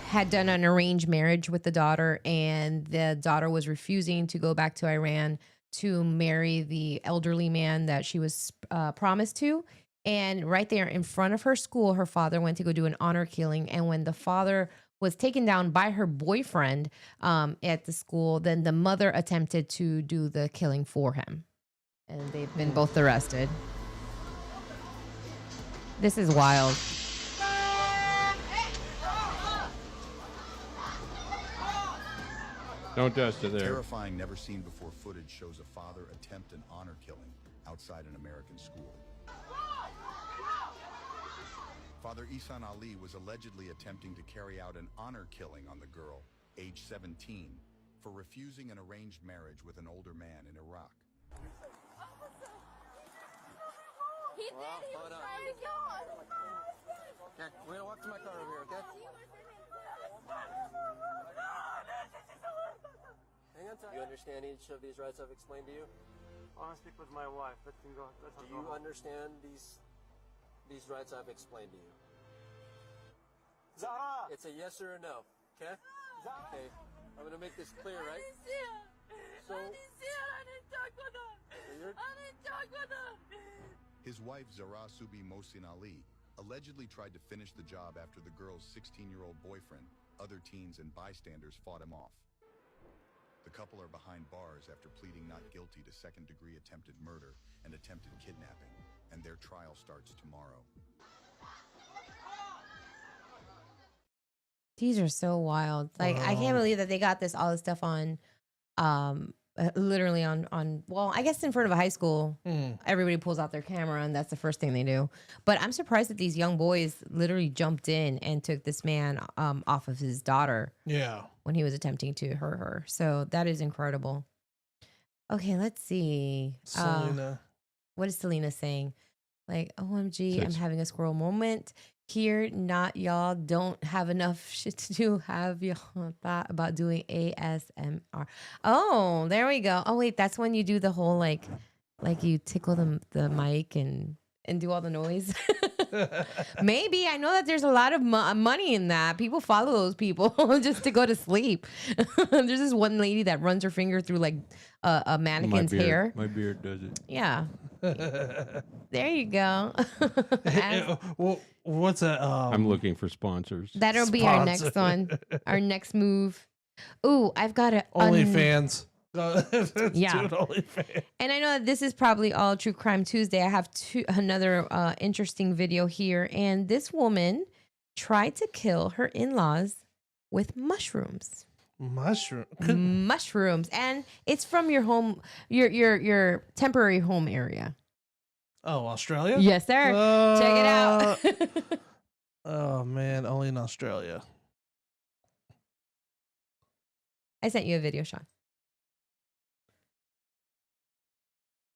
had done an arranged marriage with the daughter, and the daughter was refusing to go back to Iran to marry the elderly man that she was promised to. And right there in front of her school, her father went to go do an honor killing. And when the father was taken down by her boyfriend at the school. Then the mother attempted to do the killing for him. And they've been both arrested. This is wild. Don't dust it there. Terrifying, never-seen-before footage shows a father attempt an honor killing outside an American school. Father Ihsan Ali was allegedly attempting to carry out an honor killing on the girl, age 17, for refusing an arranged marriage with an older man in Iraq. He did. He was trying to kill us. Okay, we're gonna walk to my car over here, okay? Hang on tight. You understand each of these rights I've explained to you? I want to speak with my wife. Let him go. Let her Do you understand these rights I've explained to you? Zara! It's a yes or a no, okay? Zara! Okay, I'm gonna make this clear, right? So, His wife, Zara Subi Mohsin Ali, allegedly tried to finish the job after the girl's 16-year-old boyfriend, other teens, and bystanders fought him off. The couple are behind bars after pleading not guilty to second-degree attempted murder and attempted kidnapping, and their trial starts tomorrow. These are so wild. Like, I can't believe that they got all this stuff on, literally on, well, I guess in front of a high school. Everybody pulls out their camera and that's the first thing they do. But I'm surprised that these young boys literally jumped in and took this man off of his daughter. Yeah. When he was attempting to hurt her. So that is incredible. Okay, let's see. Selena. What is Selena saying? Like, OMG, I'm having a squirrel moment. Here, not y'all don't have enough shit to do. Have y'all thought about doing ASMR? Oh, there we go. Oh, wait, that's when you do the whole like you tickle the mic and do all the noise. Maybe. I know that there's a lot of money in that. People follow those people just to go to sleep. There's this one lady that runs her finger through like a mannequin's hair. My beard does it. Yeah. There you go. Well, what's that? I'm looking for sponsors. That'll be our next one. Our next move. Ooh, I've got it. OnlyFans. Yeah. Dude, OnlyFans. And I know that this is probably all True Crime Tuesday. I have another interesting video here. And this woman tried to kill her in-laws with mushrooms. Mushrooms. And it's from your home, your temporary home area. Oh, Australia? Yes, sir. Check it out. Oh, man. Only in Australia. I sent you a video, Sean.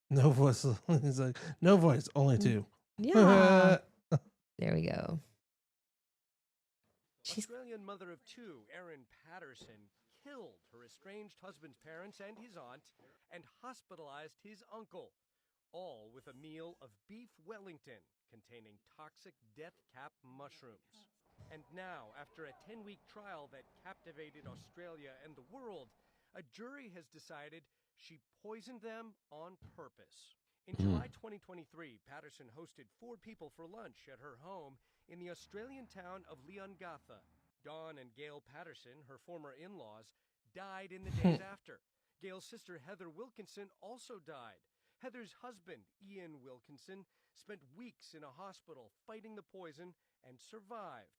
No voice. He's like, no voice, only two. Yeah. There we go. Australian mother of two, Erin Patterson, killed her estranged husband's parents and his aunt and hospitalized his uncle, all with a meal of beef Wellington containing toxic death cap mushrooms. And now, after a 10-week trial that captivated Australia and the world, a jury has decided she poisoned them on purpose. In July 2023, Patterson hosted 4 people for lunch at her home in the Australian town of Leongatha. Dawn and Gail Patterson, her former in-laws, died in the days after. Gail's sister Heather Wilkinson also died. Heather's husband, Ian Wilkinson, spent weeks in a hospital fighting the poison and survived.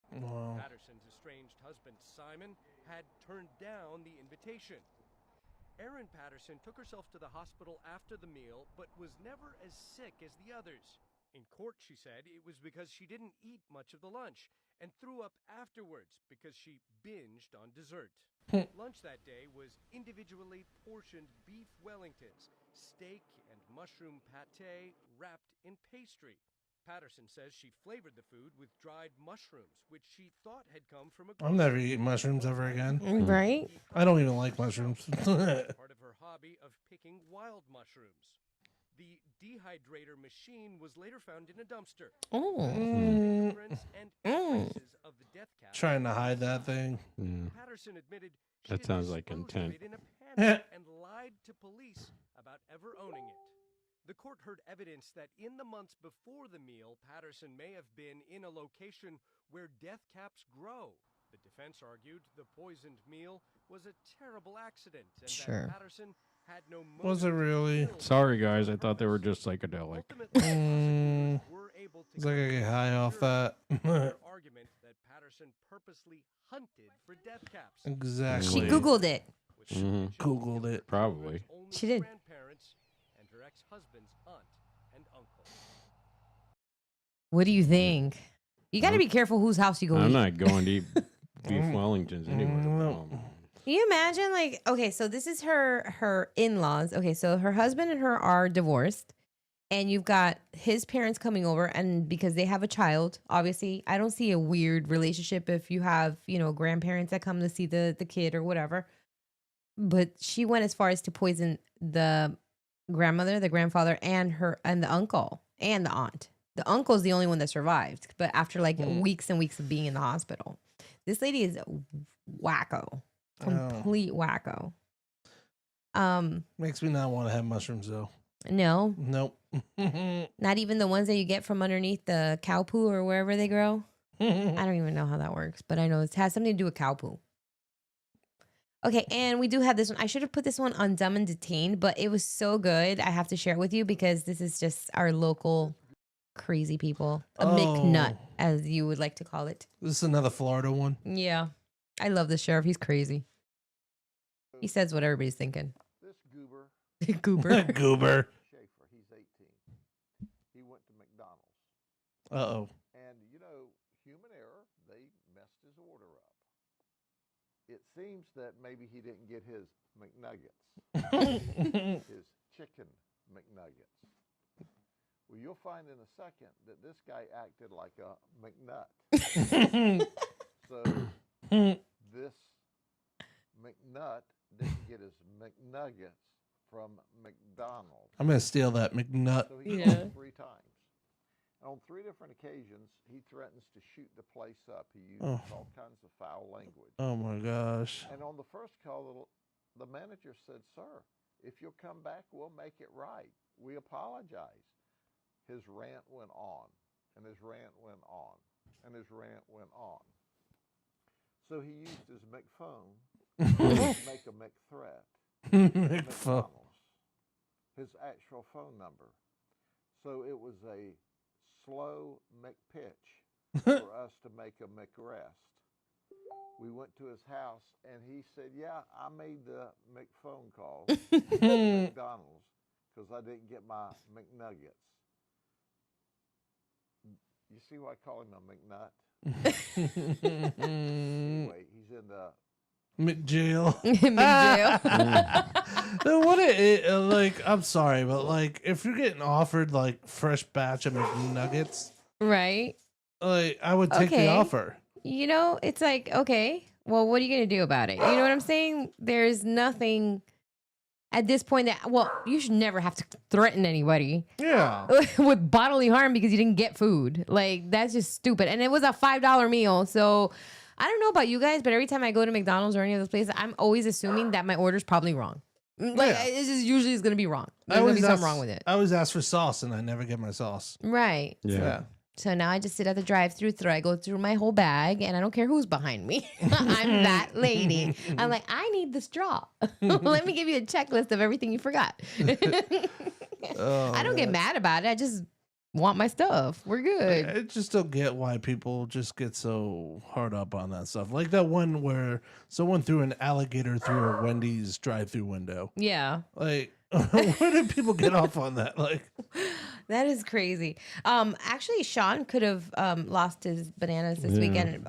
Wow. Patterson's estranged husband, Simon, had turned down the invitation. Erin Patterson took herself to the hospital after the meal, but was never as sick as the others. In court, she said it was because she didn't eat much of the lunch and threw up afterwards because she binged on dessert. Lunch that day was individually portioned beef Wellingtons, steak and mushroom pate wrapped in pastry. Patterson says she flavored the food with dried mushrooms, which she thought had come from a... I'm never eating mushrooms ever again. Right? I don't even like mushrooms. Part of her hobby of picking wild mushrooms. The dehydrator machine was later found in a dumpster. And traces of the death cap. Trying to hide that thing. Patterson admitted she That sounds like intent. in a panic and lied to police about ever owning it. The court heard evidence that in the months before the meal, Patterson may have been in a location where death caps grow. The defense argued the poisoned meal was a terrible accident and Sure. that Patterson had no motive. Was it really? Sorry, guys. I thought they were just psychedelic. It's like I get high off that. Argument that Patterson purposely hunted for death caps. Exactly. She Googled it. Googled it. Probably. She did. Grandparents and her ex-husband's aunt and uncle. What do you think? You got to be careful whose house you go I'm eat. not going to eat beef Wellingtons anywhere. No. Can you imagine, like, okay, so this is her in-laws. Okay, so her husband and her are divorced, and you've got his parents coming over, and because they have a child, obviously, I don't see a weird relationship if you have, grandparents that come to see the kid or whatever. But she went as far as to poison the grandmother, the grandfather, and the uncle and the aunt. The uncle's the only one that survived, but after like weeks and weeks of being in the hospital, this lady is wacko. Complete wacko. Makes me not want to have mushrooms though. No. Nope. Not even the ones that you get from underneath the cow poo or wherever they grow. I don't even know how that works, but I know it has something to do with cow poo. Okay, and we do have this one. I should have put this one on Dumb and Detained, but it was so good. I have to share it with you because this is just our local crazy people. A McNut, as you would like to call it. This is another Florida one. Yeah. I love the sheriff. He's crazy. He says what everybody's thinking. This goober. Goober. Goober. Schaefer, he's 18. He went to McDonald's. Uh-oh. And, human error, they messed his order up. It seems that maybe he didn't get his McNuggets. His chicken McNuggets. Well, you'll find in a second that this guy acted like a McNut. So this McNut didn't get his McNuggets from McDonald's. I'm going to steal that McNut. So he called 3 times. And on 3 different occasions, he threatens to shoot the place up. He uses all kinds of foul language. Oh, my gosh. And on the first call, the manager said, "Sir, if you'll come back, we'll make it right. We apologize." His rant went on, and his rant went on, and his rant went on. So he used his McPhone to make a McThreat. McPhone. His actual phone number. So it was a slow McPitch for us to make a McRest. We went to his house, and he said, "Yeah, I made the McPhone call to McDonald's because I didn't get my McNuggets." You see why I call him a McNut? Anyway, he's in the McJail. McJail. What I'm sorry, but like if you're getting offered like fresh batch of McNuggets, right? Like I would take the offer. It's like, okay, well, what are you going to do about it? You know what I'm saying? There's nothing at this point you should never have to threaten anybody. Yeah. With bodily harm because you didn't get food. Like, that's just stupid. And it was a $5 meal. So I don't know about you guys, but every time I go to McDonald's or any of those places, I'm always assuming that my order's probably wrong. Like, it's just usually going to be wrong. There's going to be something wrong with it. I always ask for sauce and I never get my sauce. Right. Yeah. So now I just sit at the drive-thru. I go through my whole bag, and I don't care who's behind me. I'm that lady. I'm like, I need the straw. Let me give you a checklist of everything you forgot. I don't get mad about it. I just want my stuff. We're good. I just don't get why people just get so hard up on that stuff. Like that one where someone threw an alligator through a Wendy's drive-thru window. Yeah. Like, where do people get off on that? Like, that is crazy. Actually, Sean could have lost his bananas this weekend.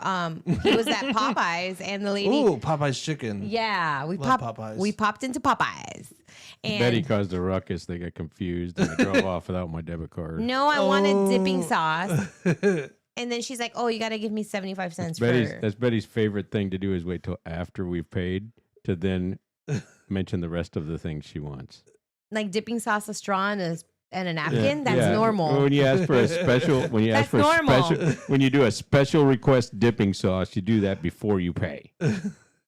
He was at Popeyes, and the lady. Ooh, Popeyes chicken. Yeah, we Love popped. Popeyes. We popped into Popeyes. And Betty caused a ruckus. They got confused and I drove off without my debit card. no, I wanted dipping sauce. And then she's like, "Oh, you got to give me 75 cents That's Betty's favorite thing to do is wait till after we've paid to then mention the rest of the things she wants. Like dipping sauce, a straw, and a napkin. That's normal. When you ask for a special, when you do a special request dipping sauce, you do that before you pay.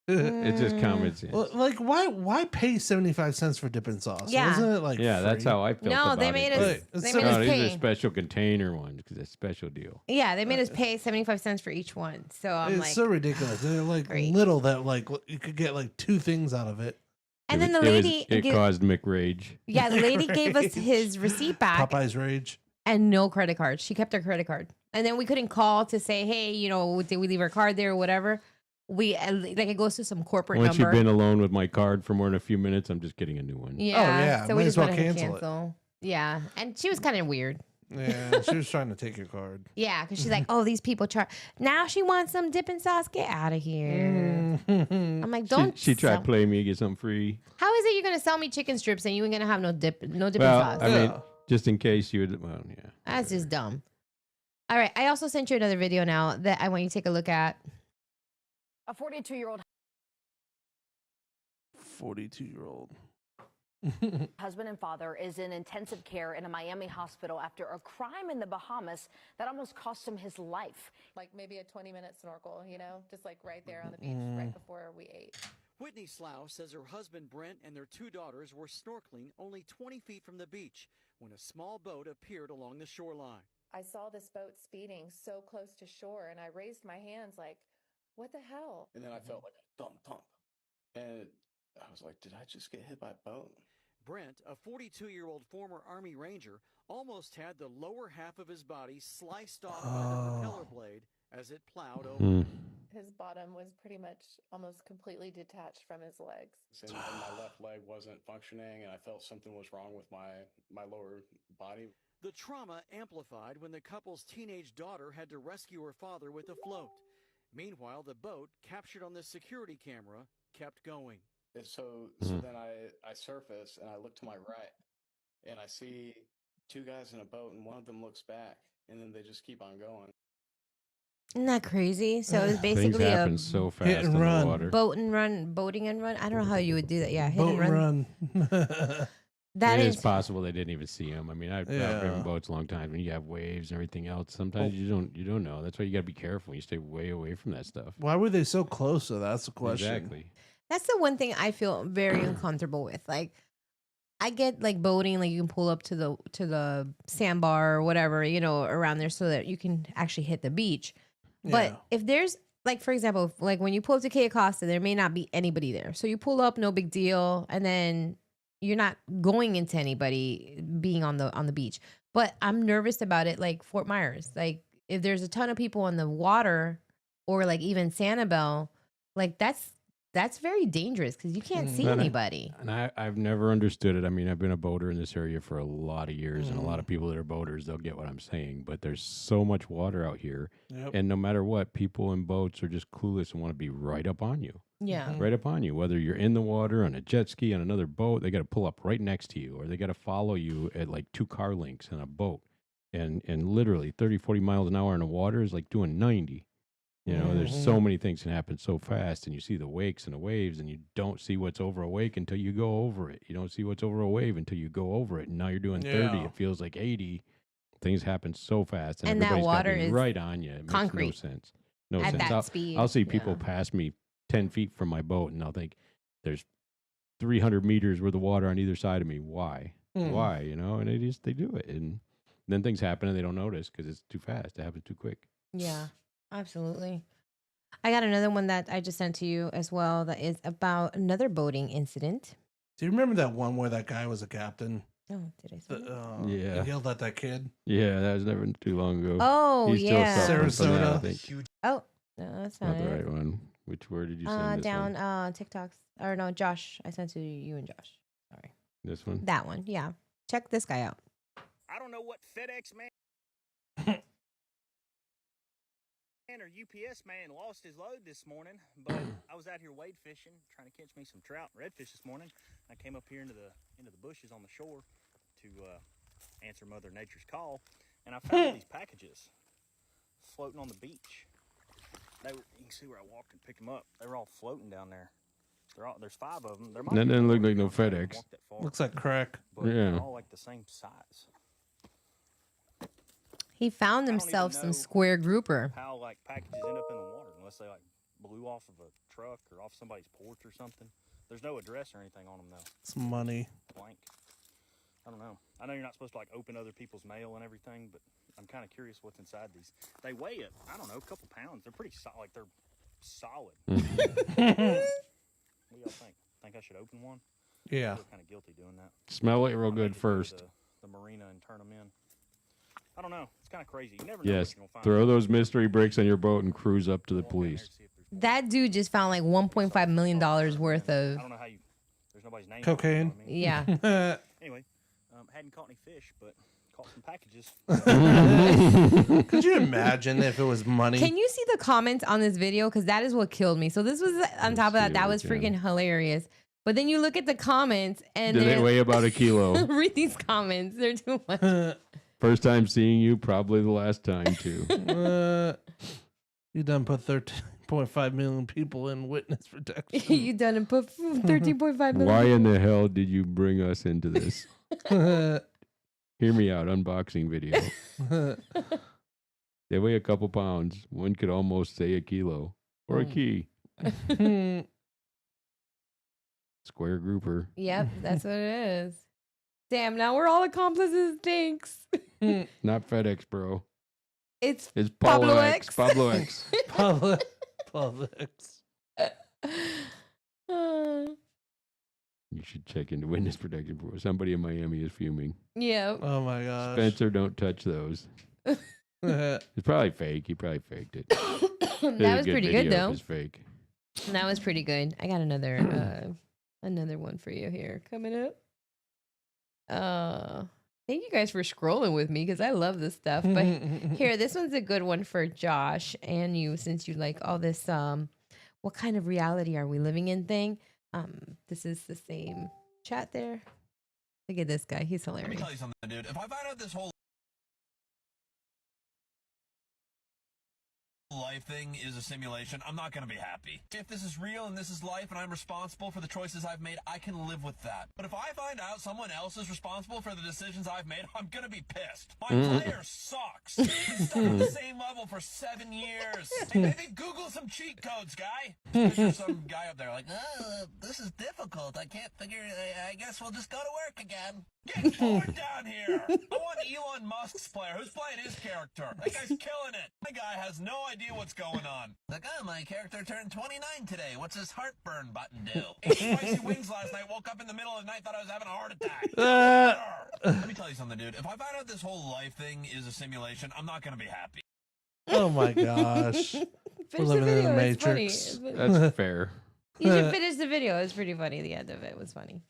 It's just common sense. Well, like, why pay 75 cents for dipping sauce? Yeah. Wasn't it like Yeah, that's free? how I felt No, about they it. made too. us- they made us These pay. are special container ones because it's a special deal. Yeah, they made us pay 75 cents for each one. So I'm It's like, so ridiculous. They're like little that like you could get like 2 things out of it. And then the lady It gave- caused Mick rage. yeah, the lady gave us his receipt back Popeye's rage. and no credit card. She kept her credit card. And then we couldn't call to say, hey, you know, did we leave our card there or whatever? We like it goes to some corporate Once number. you've been alone with my card for more than a few minutes, I'm just getting a new one. Yeah. So we might just as well went ahead and cancel it. cancel. Yeah. And she was kind of weird. Yeah, she was trying to take your card. Yeah, because she's like, oh, these people charge. Now she wants some dipping sauce. Get out of here. I'm like, don't. She tried sell- to play me, get something free. How is it you're gonna sell me chicken strips and you ain't gonna have no dipping Well, sauce? I mean, just in case you would. Well, yeah. That's just dumb. All right, I also sent you another video now that I want you to take a look at. A 42-year-old 42-year-old. husband and father is in intensive care in a Miami hospital after a crime in the Bahamas that almost cost him his life. Like maybe a 20-minute snorkel, you know, just like right there on the beach right before we ate. Whitney Slough says her husband Brent and their 2 daughters were snorkeling only 20 feet from the beach when a small boat appeared along the shoreline. I saw this boat speeding so close to shore and I raised my hands like, what the hell? And then I felt like a thump, thump. And I was like, did I just get hit by a boat? Brent, a 42-year-old former Army Ranger, almost had the lower half of his body sliced off by the propeller blade as it plowed over. His bottom was pretty much almost completely detached from his legs. And my left leg wasn't functioning, and I felt something was wrong with my lower body. The trauma amplified when the couple's teenage daughter had to rescue her father with a float. Meanwhile, the boat, captured on the security camera, kept going. And so then I surface, and I look to my right, and I see 2 guys in a boat, and one of them looks back, and then they just keep on going. Isn't that crazy? So it's Things basically happen a so fast in the water. boating and run. I don't know how you would do that. Yeah, hit Boat and run. That It is is possible they didn't even see them. I mean, I've Yeah. driven boats a long time, and you have waves and everything else. Sometimes you don't know. That's why you got to be careful. You stay way away from that stuff. Why were they so close? So that's the question. Exactly. That's the one thing I feel very uncomfortable with. Like, I get like boating, like you can pull up to the sandbar or whatever, you know, around there so that you can actually hit the beach. But Yeah. if there's like, for example, like when you pull up to Cayo Acosta, there may not be anybody there. So you pull up, no big deal, and then you're not going into anybody being on the beach. But I'm nervous about it, like Fort Myers. Like if there's a ton of people on the water, or like even Sanibel, like that's very dangerous because you can't see anybody. And I've never understood it. I mean, I've been a boater in this area for a lot of years, and a lot of people that are boaters, they'll get what I'm saying. But there's so much water out here, and no matter what, people in boats are just clueless and want to be right up on you. Yeah. Right up on you. Whether you're in the water, on a jet ski, on another boat, they got to pull up right next to you, or they got to follow you at like 2 car lengths in a boat. And literally 30, 40 miles an hour in the water is like doing 90. You know, there's so many things can happen so fast, and you see the wakes and the waves, and you don't see what's over a wake until you go over it. You don't see what's over a wave until you go over it. And now you're doing 30. Yeah. It feels like 80. Things happen so fast, and, And that everybody's water gotta be is right on you. It makes concrete no sense. No at sense. that speed, I'll see people pass me 10 feet from my boat, and I'll think there's 300 meters worth of water on either side of me. Why? Why? You know, and they do it, and then things happen, and they don't notice because it's too fast. It happens too quick. Yeah, absolutely. I got another one that I just sent to you as well that is about another boating incident. Do you remember that one where that guy was a captain? Oh, did I say that? Yeah. He yelled at that kid. Yeah, that was never too long ago. Oh, He's yeah. still suffering from that, I Sarasota. think. Oh, no, that's not Not the it. right one. Which word did you send? This Down one? TikToks. Or no, Josh. I sent to you and Josh. Sorry. This one? That one, yeah. Check this guy out. I don't know what FedEx man or UPS man lost his load this morning, but I was out here wade fishing, trying to catch me some trout and redfish this morning. I came up here into the bushes on the shore to answer Mother Nature's call, and I found all these packages floating on the beach. You can see where I walked and picked them up. They were all floating down there. There's 5 of them. That doesn't look like no FedEx. Looks like crack. But Yeah. they're all like the same size. He found himself some square grouper. How like packages end up in the water unless they like blew flew off of a truck or off somebody's porch or something. There's no address or anything on them, though. It's money. Blank. I don't know. I know you're not supposed to, like, open other people's mail and everything, but I'm kind of curious what's inside these. They weigh it, I don't know, a couple pounds. They're pretty solid. Like, they're solid. What do y'all think? Think I should open one? Yeah. I feel kind of guilty doing that. Smell it real good first. The marina and turn them in. I don't know. It's kind of crazy. You never know Yes. what you're going to find. Throw those mystery bricks on your boat and cruise up to the police. That dude just found like $1.5 million worth of. I don't know how you. There's nobody's name. Cocaine. Yeah. Anyway, hadn't caught any fish, but caught some packages. Could you imagine if it was money? Can you see the comments on this video? Because that is what killed me. So this was on top of that. That was freaking hilarious. But then you look at the comments and Do they weigh about a kilo? Read these comments. They're too much. First time seeing you, probably the last time too. You done put 13.5 million people in witness protection. You done and put 13.5 million. Why in the hell did you bring us into this? Hear me out. Unboxing video. They weigh a couple pounds. One could almost say a kilo or a key. Square grouper. Yep, that's what it is. Damn, now we're all accomplices. Thanks. Not FedEx, bro. It's Pablo X. Pablo X. Pablo X. You should check into witness protection for somebody in Miami is fuming. Yeah. Oh my gosh. Spencer, don't touch those. It's probably fake. He probably faked it. That was pretty good though. It was fake. That was pretty good. I got another one for you here coming up. Thank you guys for scrolling with me because I love this stuff. But here, this one's a good one for Josh and you, since you like all this what kind of reality are we living in thing. This is the same chat there. Look at this guy. He's hilarious. Let me tell you something, dude. If I find out this whole life thing is a simulation, I'm not going to be happy. If this is real and this is life and I'm responsible for the choices I've made, I can live with that. But if I find out someone else is responsible for the decisions I've made, I'm going to be pissed. My player sucks. He's stuck at the same level for 7 years. Hey, maybe Google some cheat codes, guy. There's some guy up there like, this is difficult. I can't figure it. I guess we'll just go to work again. Get bored down here. I want Elon Musk's player. Who's playing his character? That guy's killing it. My guy has no idea what's going on. Like, my character turned 29 today. What's his heartburn button do? Ate spicy wings last night, woke up in the middle of the night, thought I was having a heart attack. Let me tell you something, dude. If I find out this whole life thing is a simulation, I'm not going to be happy. Oh my gosh. We're living in the Matrix. That's fair. You should finish the video. It was pretty funny. The end of it was funny.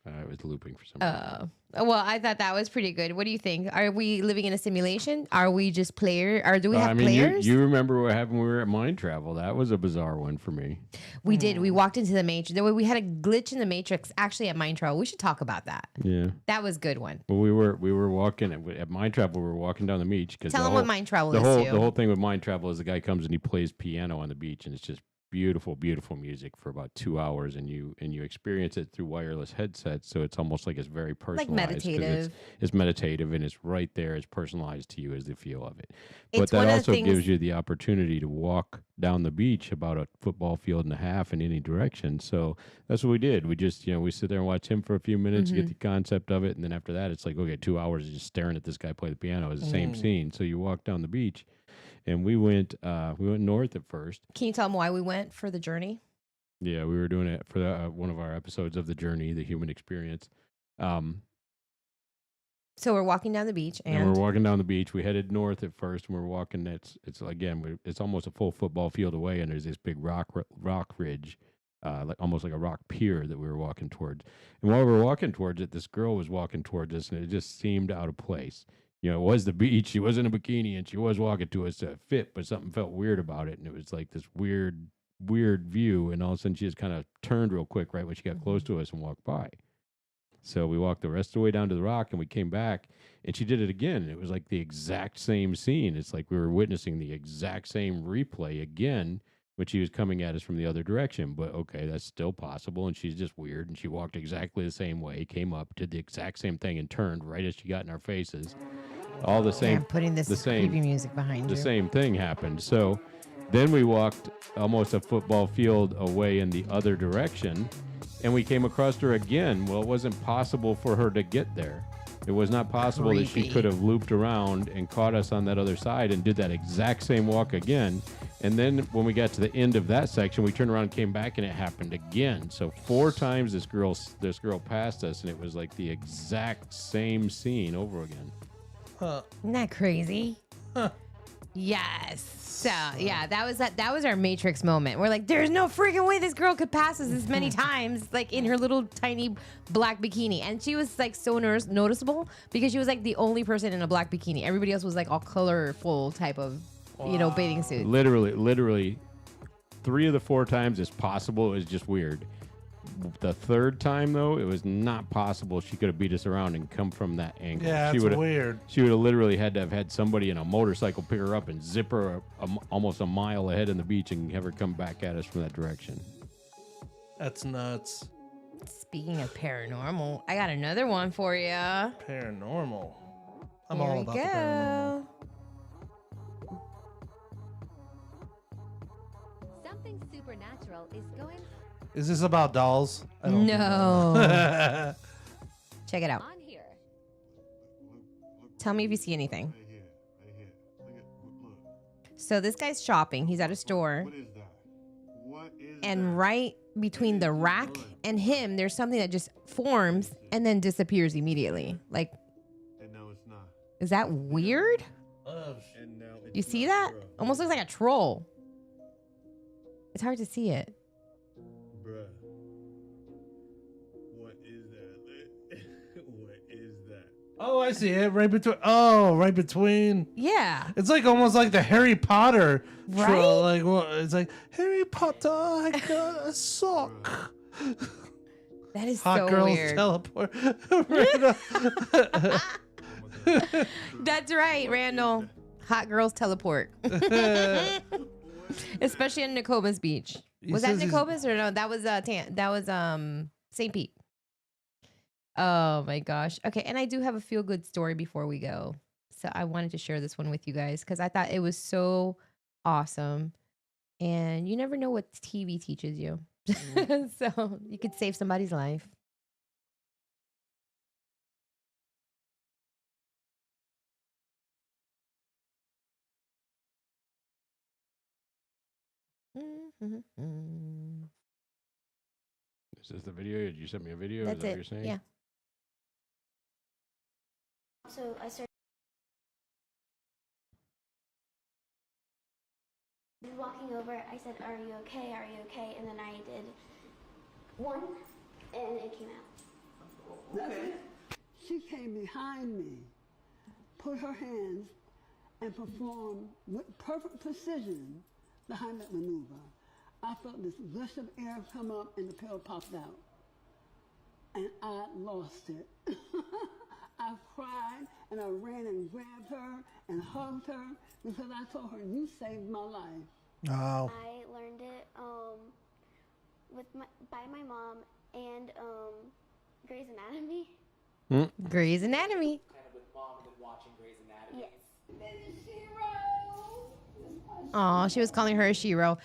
I was looping for some reason. Well, I thought that was pretty good. What do you think? Are we living in a simulation? Are we just players? Or do we have players? You remember what happened when we were at Mind Travel. That was a bizarre one for me. We did. We walked into the Matrix. We had a glitch in the Matrix actually at Mind Travel. We should talk about that. Yeah. That was a good one. Well, we were walking at Mind Travel. We were walking down the beach. Tell them what Mind Travel is, The too. whole thing with Mind Travel is the guy comes and he plays piano on the beach, and it's just beautiful, beautiful music for about 2 hours, and you experience it through wireless headsets. So it's almost like it's very personalized. Like meditative. It's meditative, and it's right there. It's personalized to you as the feel of it. It's but one that of also the things- gives you the opportunity to walk down the beach about a football field and a half in any direction. So that's what we did. We just, we sit there and watch him for a few minutes, get the concept of it, and then after that, it's like, okay, 2 hours of just staring at this guy play the piano. It's the same scene. So you walk down the beach. And we went north at first. Can you tell them why we went for the journey? Yeah, we were doing it for one of our episodes of The Journey, The Human Experience. So we're walking down the beach, and we're walking down the beach. We headed north at first, and we're walking. It's almost a full football field away, and there's this big rock ridge, almost like a rock pier that we were walking towards. And while we were walking towards it, this girl was walking towards us, and it just seemed out of place. It was the beach. She was in a bikini, and she was walking to us to fit, but something felt weird about it, and it was like this weird view, and all of a sudden she just kind of turned real quick right when she got close to us and walked by. So we walked the rest of the way down to the rock, and we came back, and she did it again, and it was like the exact same scene. It's like we were witnessing the exact same replay again, but she was coming at us from the other direction. But okay, that's still possible, and she's just weird, and she walked exactly the same way, came up, did the exact same thing, and turned right as she got in our faces. All the same. I'm putting this creepy music behind you. The same thing happened. So Then we walked almost a football field away in the other direction, and we came across her again. Well, it wasn't possible for her to get there. It was not possible that she could have looped around and caught us on that other side and did that exact same walk again. And then when we got to the end of that section, we turned around and came back, and it happened again. So 4 times this girl passed us, and it was like the exact same scene over again. Isn't that crazy? Yes. So yeah, that was our Matrix moment. We're like, there's no freaking way this girl could pass us this many times, like in her little tiny black bikini. And she was like so noticeable because she was like the only person in a black bikini. Everybody else was like all colorful type of, bathing suit. Literally, 3 of the 4 times it's possible. It was just weird. The 3rd time, though, it was not possible she could have beat us around and come from that angle. Yeah, it's weird. She would have literally had to have had somebody in a motorcycle pick her up and zip her almost a mile ahead in the beach and have her come back at us from that direction. That's nuts. Speaking of paranormal, I got another one for you. Paranormal. I'm Here all we about go. the paranormal. Something supernatural is going. Is this about dolls? I don't No. Check it out. On here. Tell me if you see anything. So this guy's shopping. He's at a store. And right between the rack and him, there's something that just forms and then disappears immediately. Like, is that weird? You see that? Almost looks like a troll. It's hard to see it. Bruh. What is that? What is that? Oh, I see it. Right between. Yeah. It's like almost like the Harry Potter. Right? Like, it's like, Harry Potter, I got a sock. That is Hot so girls weird. teleport. That's right, Randall. Hot girls teleport. Especially in Nokomis Beach. Was that Nokomis or no? That was St. Pete. Oh my gosh. Okay, and I do have a feel good story before we go. So I wanted to share this one with you guys because I thought it was so awesome. And you never know what TV teaches you. So you could save somebody's life. Is this the video? Did you send me a video? That's Is that it. what you're saying? Yeah. So I started walking over. I said, "Are you okay? Are you okay?" And then I did one, and it came out. Okay. She came behind me, put her hands, and performed with perfect precision the Heimlich maneuver. I felt this gush of air come up and the pill popped out. And I lost it. I cried and I ran and grabbed her and hugged her because I told her, "You saved my life." Oh. I learned it by my mom and Grey's Anatomy. Grey's Anatomy. Kind of with mom and watching Grey's Anatomy. Yes. Oh, she was calling her a Shiro.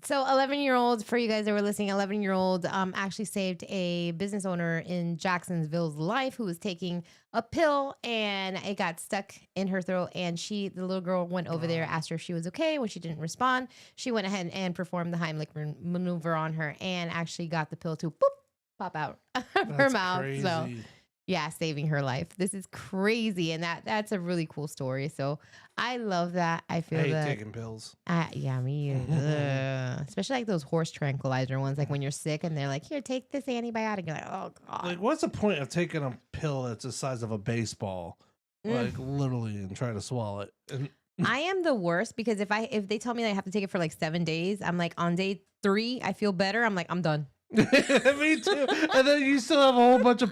So 11-year-old, for you guys that were listening, 11-year-old actually saved a business owner in Jacksonville's life who was taking a pill and it got stuck in her throat. And the little girl went over there, asked her if she was okay. When she didn't respond, she went ahead and performed the Heimlich maneuver on her and actually got the pill to pop out of her mouth. Crazy. So yeah, saving her life. This is crazy. And that's a really cool story. So I love that. I feel I hate that. taking pills. Yeah, me either. Especially like those horse tranquilizer ones, like when you're sick and they're like, "Here, take this antibiotic." You're like, "Oh God." Like, what's the point of taking a pill that's the size of a baseball, like literally, and trying to swallow it? And I am the worst because if they tell me that I have to take it for like 7 days, I'm like on day 3, I feel better. I'm like, I'm done. Me too. And then you still have a whole bunch of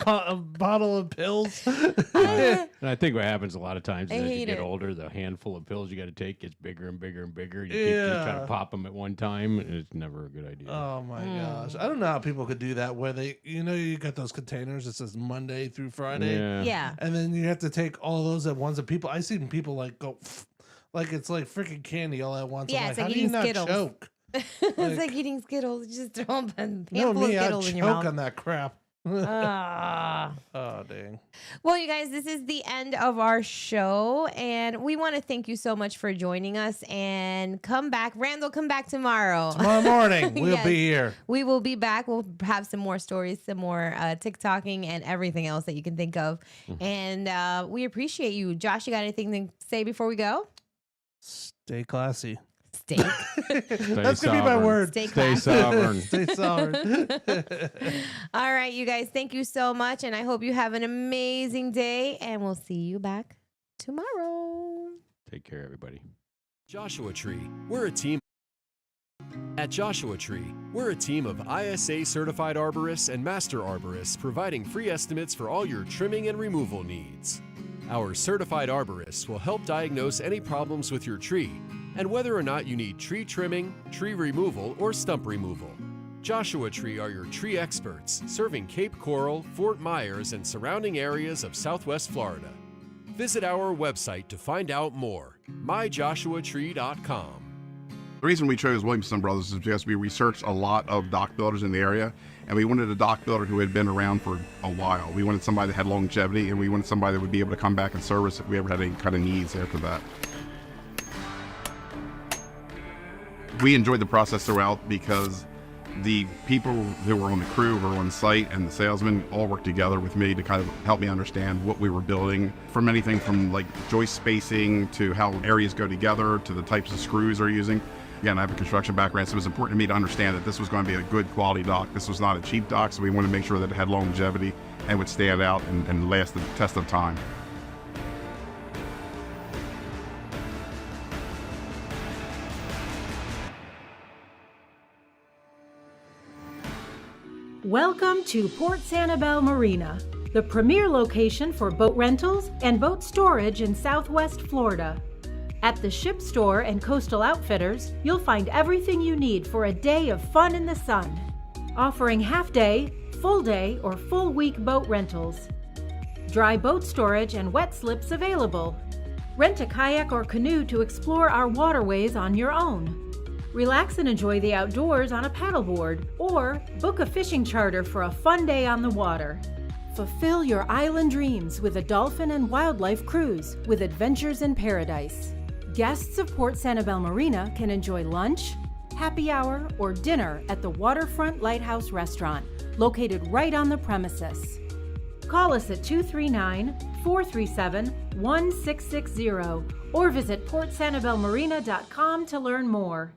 bottle of pills. And I think what happens a lot of times I is as you hate get it. older, the handful of pills you got to take gets bigger and bigger and bigger. You keep just trying to pop them at one time, and it's never a good idea. Oh my gosh. I don't know how people could do that where you got those containers that says Monday through Friday. Yeah. Yeah. And then you have to take all those at once. And I've seen people like go like it's like freaking candy all at once. Yeah, I'm it's like, like how do you eating not Skittles. choke? It's like eating Skittles. You just throw a handful No, of me, I'd Skittles in your choke mouth. on that crap. Ah. Oh, dang. Well, you guys, this is the end of our show, and we want to thank you so much for joining us. And come back, Randall. Come back tomorrow. Tomorrow morning, we'll Yes, be here. We will be back. We'll have some more stories, some more TikToking, and everything else that you can think of. And we appreciate you, Josh. You got anything to say before we go? Stay classy. Stay. That's gonna be my word. Stay Stay classy. sovereign. Stay sovereign. All right, you guys. Thank you so much, and I hope you have an amazing day. And we'll see you back tomorrow. Take care, everybody. Joshua Tree, we're a team. At Joshua Tree, we're a team of ISA certified arborists and master arborists providing free estimates for all your trimming and removal needs. Our certified arborists will help diagnose any problems with your tree and whether or not you need tree trimming, tree removal, or stump removal. Joshua Tree are your tree experts, serving Cape Coral, Fort Myers, and surrounding areas of Southwest Florida. Visit our website to find out more, myjoshuatree.com. The reason we chose Williamson Brothers is because we researched a lot of dock builders in the area, and we wanted a dock builder who had been around for a while. We wanted somebody that had longevity, and we wanted somebody that would be able to come back and service if we ever had any kind of needs after that. We enjoyed the process throughout because the people who were on the crew, who were on site, and the salesmen all worked together with me to kind of help me understand what we were building, from anything from like joist spacing to how areas go together to the types of screws they're using. Again, I have a construction background, so it was important to me to understand that this was going to be a good quality dock. This was not a cheap dock, so we wanted to make sure that it had longevity and would stand out and last the test of time. Welcome to Port Sanibel Marina, the premier location for boat rentals and boat storage in Southwest Florida. At the Ship Store and Coastal Outfitters, you'll find everything you need for a day of fun in the sun, offering half-day, full-day, or full-week boat rentals. Dry boat storage and wet slips available. Rent a kayak or canoe to explore our waterways on your own. Relax and enjoy the outdoors on a paddleboard, or book a fishing charter for a fun day on the water. Fulfill your island dreams with a dolphin and wildlife cruise with Adventures in Paradise. Guests of Port Sanibel Marina can enjoy lunch, happy hour, or dinner at the Waterfront Lighthouse Restaurant, located right on the premises. Call us at 239-437-1660 or visit portsanibelmarina.com to learn more.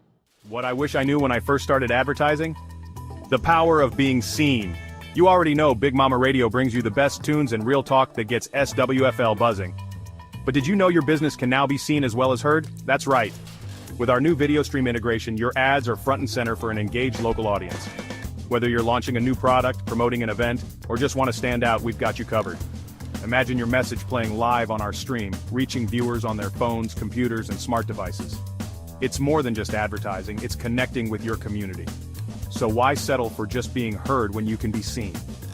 What I wish I knew when I first started advertising? The power of being seen. You already know Big Mama Radio brings you the best tunes and real talk that gets SWFL buzzing. But did you know your business can now be seen as well as heard? That's right. With our new video stream integration, your ads are front and center for an engaged local audience. Whether you're launching a new product, promoting an event, or just want to stand out, we've got you covered. Imagine your message playing live on our stream, reaching viewers on their phones, computers, and smart devices. It's more than just advertising, it's connecting with your community. So why settle for just being heard when you can be seen?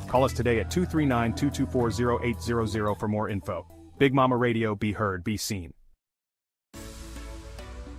Call us today at 239-224-0800 for more info. Big Mama Radio, be heard, be seen.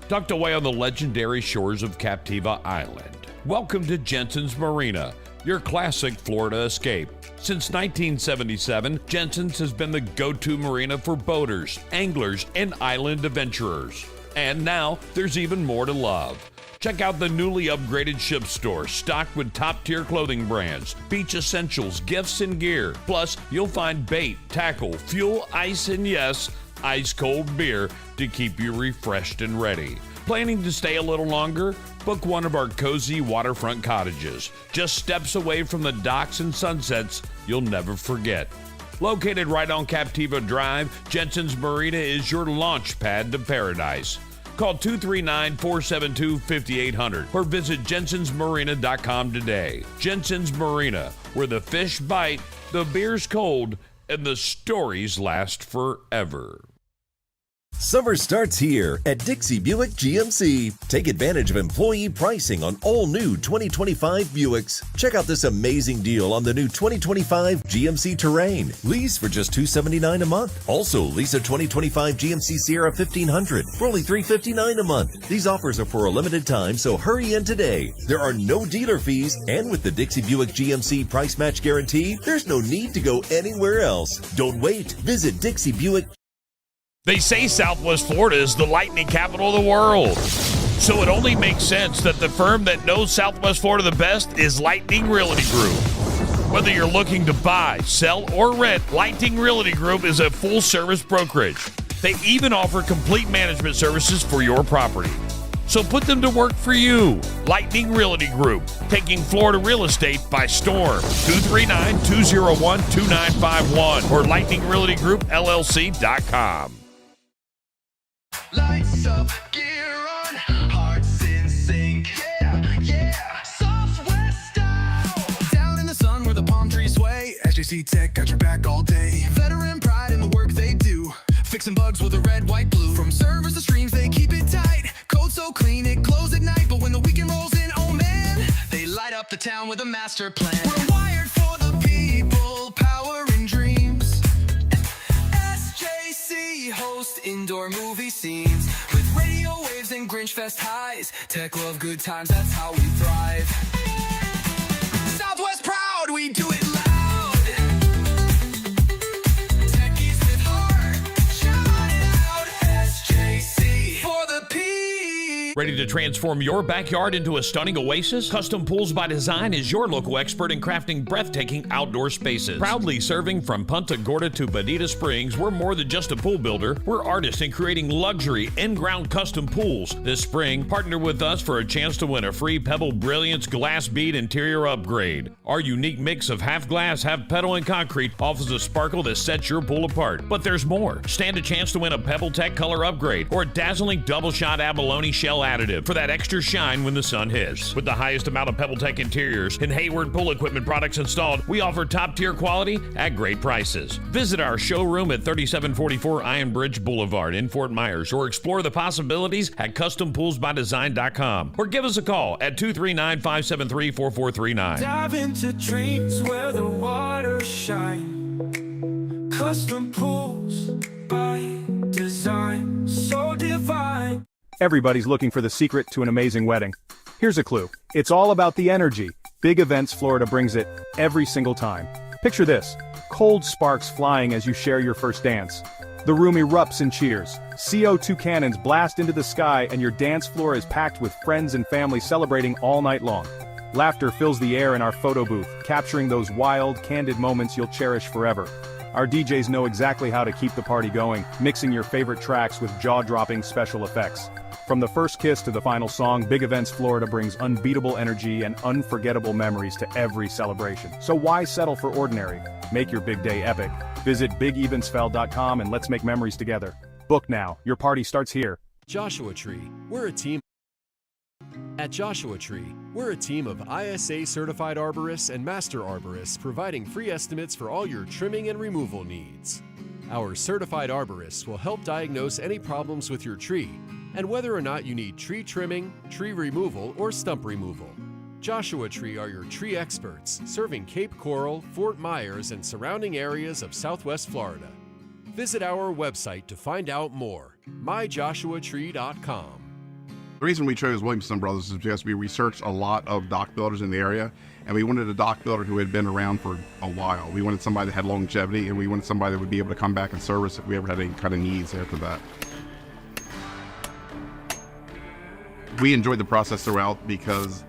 Tucked away on the legendary shores of Captiva Island, welcome to Jensen's Marina, your classic Florida escape. Since 1977, Jensen's has been the go-to marina for boaters, anglers, and island adventurers. And now, there's even more to love. Check out the newly upgraded ship store, stocked with top-tier clothing brands, beach essentials, gifts, and gear. Plus, you'll find bait, tackle, fuel, ice, and yes, ice-cold beer to keep you refreshed and ready. Planning to stay a little longer? Book one of our cozy waterfront cottages, just steps away from the docks and sunsets you'll never forget. Located right on Captiva Drive, Jensen's Marina is your launch pad to paradise. Call 239-472-5800 or visit jensensmarina.com today. Jensen's Marina, where the fish bite, the beer's cold, and the stories last forever. Summer starts here at Dixie Buick GMC. Take advantage of employee pricing on all new 2025 Buicks. Check out this amazing deal on the new 2025 GMC Terrain. Lease for just $279 a month. Also, lease a 2025 GMC Sierra 1500 for only $359 a month. These offers are for a limited time, so hurry in today. There are no dealer fees, and with the Dixie Buick GMC price match guarantee, there's no need to go anywhere else. Don't wait. Visit Dixie Buick. They say Southwest Florida is the lightning capital of the world. So it only makes sense that the firm that knows Southwest Florida the best is Lightning Realty Group. Whether you're looking to buy, sell, or rent, Lightning Realty Group is a full-service brokerage. They even offer complete management services for your property. So put them to work for you. Lightning Realty Group, taking Florida real estate by storm. 239-201-2951 or lightningrealtygroup.llc.com. Lights up, gear on, hearts in sync. Yeah, yeah, Southwest style. Down in the sun where the palm trees sway. SJC Tech got your back all day. Veteran pride in the work they do. Fixing bugs with a red, white, blue. From servers to streams, they keep it tight. Code so clean, it glows at night. But when the weekend rolls in, oh man, they light up the town with a master plan. We're wired for the people, power and dreams. SJC host indoor movie scenes with radio waves and Grinch Fest highs. Tech love good times, that's how we thrive. Southwest proud, we do it loud. Techies with heart, shout it out. SJC for the P. Ready to transform your backyard into a stunning oasis? Custom Pools by Design is your local expert in crafting breathtaking outdoor spaces. Proudly serving from Punta Gorda to Bonita Springs, we're more than just a pool builder. We're artists in creating luxury in-ground custom pools. This spring, partner with us for a chance to win a free Pebble Brilliance glass bead interior upgrade. Our unique mix of half glass, half petal, and concrete offers a sparkle that sets your pool apart. But there's more. Stand a chance to win a Pebble Tech color upgrade or a dazzling double-shot abalone shell additive for that extra shine when the sun hits. With the highest amount of Pebble Tech interiors and Hayward pool equipment products installed, we offer top-tier quality at great prices. Visit our showroom at 3744 Iron Bridge Boulevard in Fort Myers or explore the possibilities at custompoolsbydesign.com or give us a call at 239-573-4439. Dive into dreams where the waters shine. Custom pools by design, so divine. Everybody's looking for the secret to an amazing wedding. Here's a clue. It's all about the energy. Big Events Florida brings it every single time. Picture this. Cold sparks flying as you share your first dance. The room erupts in cheers. CO2 cannons blast into the sky and your dance floor is packed with friends and family celebrating all night long. Laughter fills the air in our photo booth, capturing those wild, candid moments you'll cherish forever. Our DJs know exactly how to keep the party going, mixing your favorite tracks with jaw-dropping special effects. From the first kiss to the final song, Big Events Florida brings unbeatable energy and unforgettable memories to every celebration. So why settle for ordinary? Make your big day epic. Visit BigEvensFell.com and let's make memories together. Book now. Your party starts here. Joshua Tree, we're a team. At Joshua Tree, we're a team of ISA certified arborists and master arborists providing free estimates for all your trimming and removal needs. Our certified arborists will help diagnose any problems with your tree and whether or not you need tree trimming, tree removal, or stump removal. Joshua Tree are your tree experts, serving Cape Coral, Fort Myers, and surrounding areas of Southwest Florida. Visit our website to find out more, myjoshuatree.com. The reason we chose Williamson Brothers is because we researched a lot of dock builders in the area, and we wanted a dock builder who had been around for a while. We wanted somebody that had longevity, and we wanted somebody that would be able to come back and service if we ever had any kind of needs after that. We enjoyed the process throughout because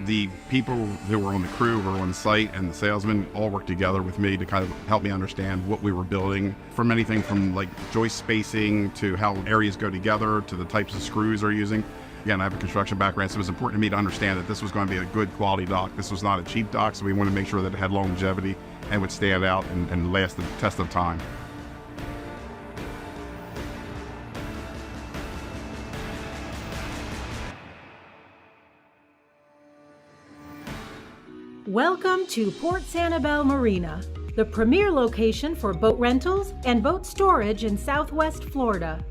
the people who were on the crew, who were on site, and the salesmen all worked together with me to kind of help me understand what we were building, from anything from like joist spacing to how areas go together to the types of screws they're using. Again, I have a construction background, so it was important to me to understand that this was going to be a good quality dock. This was not a cheap dock, so we wanted to make sure that it had longevity and would stand out and last the test of time. Welcome to Port Sanibel Marina, the premier location for boat rentals and boat storage in Southwest Florida.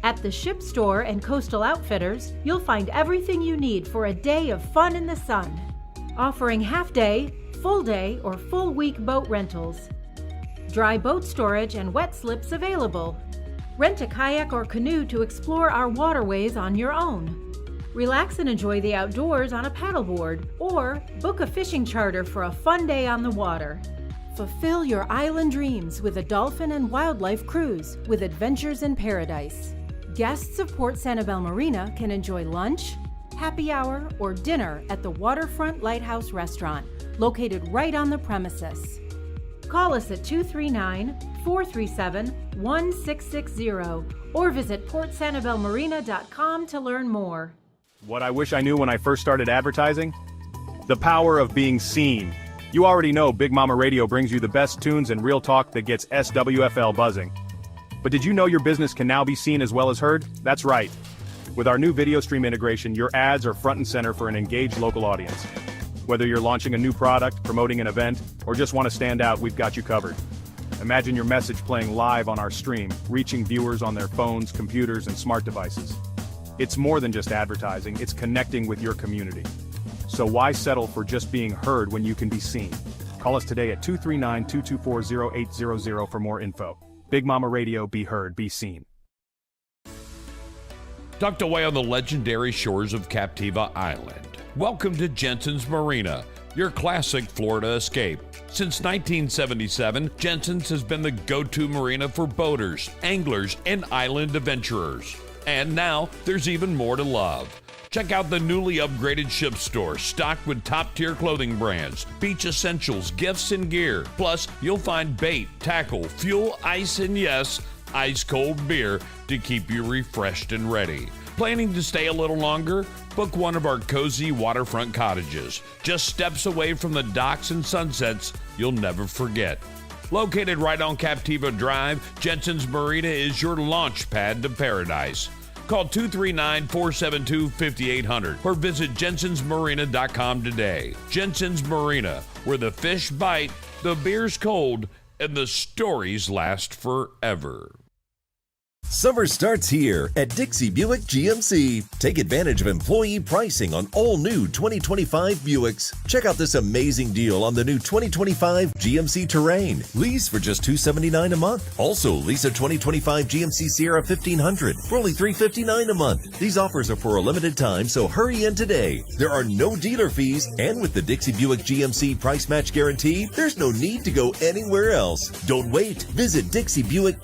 At the Ship Store and Coastal Outfitters, you'll find everything you need for a day of fun in the sun. Offering half-day, full-day, or full-week boat rentals. Dry boat storage and wet slips available. Rent a kayak or canoe to explore our waterways on your own. Relax and enjoy the outdoors on a paddleboard, or book a fishing charter for a fun day on the water. Fulfill your island dreams with a dolphin and wildlife cruise with Adventures in Paradise. Guests of Port Sanibel Marina can enjoy lunch, happy hour, or dinner at the Waterfront Lighthouse Restaurant, located right on the premises. Call us at 239-437-1660 or visit portsanibelmarina.com to learn more. What I wish I knew when I first started advertising? The power of being seen. You already know Big Mama Radio brings you the best tunes and real talk that gets SWFL buzzing. But did you know your business can now be seen as well as heard? That's right. With our new video stream integration, your ads are front and center for an engaged local audience. Whether you're launching a new product, promoting an event, or just want to stand out, we've got you covered. Imagine your message playing live on our stream, reaching viewers on their phones, computers, and smart devices. It's more than just advertising, it's connecting with your community. So why settle for just being heard when you can be seen? Call us today at 239-224-0800 for more info. Big Mama Radio, be heard, be seen. Tucked away on the legendary shores of Captiva Island. Welcome to Jensen's Marina, your classic Florida escape. Since 1977, Jensen's has been the go-to marina for boaters, anglers, and island adventurers. And now, there's even more to love. Check out the newly upgraded ship store, stocked with top-tier clothing brands, beach essentials, gifts, and gear. Plus, you'll find bait, tackle, fuel, ice, and yes, ice-cold beer to keep you refreshed and ready. Planning to stay a little longer? Book one of our cozy waterfront cottages, just steps away from the docks and sunsets you'll never forget. Located right on Captiva Drive, Jensen's Marina is your launch pad to paradise. Call 239-472-5800 or visit jensensmarina.com today. Jensen's Marina, where the fish bite, the beer's cold, and the stories last forever. Summer starts here at Dixie Buick GMC. Take advantage of employee pricing on all new 2025 Buicks. Check out this amazing deal on the new 2025 GMC Terrain. Lease for just $279 a month. Also, lease a 2025 GMC Sierra 1500 for only $359 a month. These offers are for a limited time, so hurry in today. There are no dealer fees, and with the Dixie Buick GMC price match guarantee, there's no need to go anywhere else. Don't wait. Visit Dixie Buick.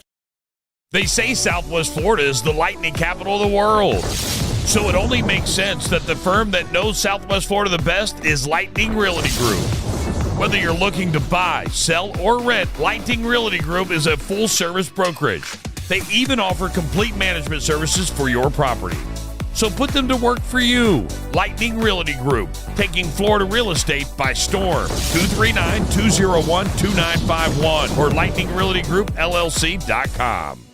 They say Southwest Florida is the lightning capital of the world. So it only makes sense that the firm that knows Southwest Florida the best is Lightning Realty Group. Whether you're looking to buy, sell, or rent, Lightning Realty Group is a full-service brokerage. They even offer complete management services for your property. So put them to work for you. Lightning Realty Group, taking Florida real estate by storm. 239-201-2951 or lightningrealtygroup.llc.com.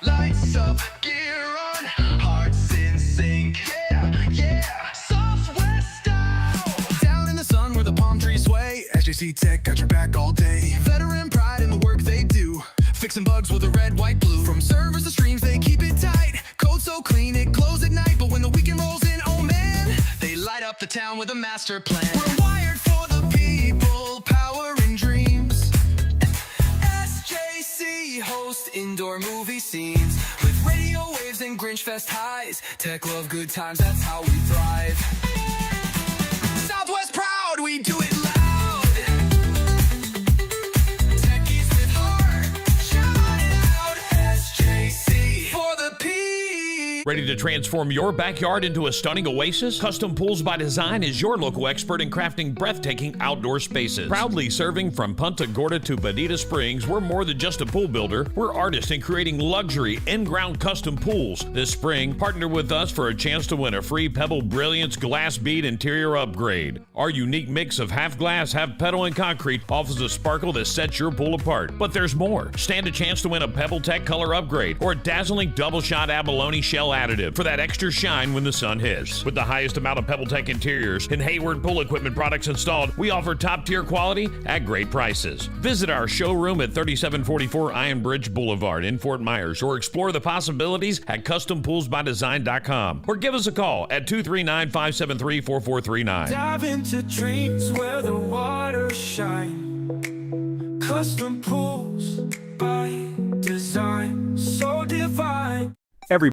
Lights up, gear on, hearts in sync, yeah, yeah, Southwest style. Down in the sun where the palm trees sway, SJC Tech got your back all day. Veteran pride in the work they do, fixing bugs with a red, white, blue. From servers to streams, they keep it tight, code so clean it glows at night. But when the weekend rolls in, oh man, they light up the town with a master plan. We're wired for the people, power and dreams. SJC host indoor movie scenes with radio waves and Grinch Fest highs. Tech love good times, that's how we thrive. Southwest proud, we do it loud. Techies with heart, shout it out. SJC for the P. Ready to transform your backyard into a stunning oasis? Custom Pools by Design is your local expert in crafting breathtaking outdoor spaces. Proudly serving from Punta Gorda to Bonita Springs, we're more than just a pool builder. We're artists in creating luxury in-ground custom pools. This spring, partner with us for a chance to win a free Pebble Brilliance glass bead interior upgrade. Our unique mix of half glass, half petal, and concrete offers a sparkle that sets your pool apart. But there's more. Stand a chance to win a Pebble Tech color upgrade or a dazzling double shot abalone shell additive for that extra shine when the sun hits. With the highest amount of PebbleTech interiors and Hayward pool equipment products installed, we offer top-tier quality at great prices. Visit our showroom at 3744 Iron Bridge Boulevard in Fort Myers, or explore the possibilities at CustomPoolsByDesign.com, or give us a call at 239-573-4439. Dive into dreams where the waters shine. Custom pools by design.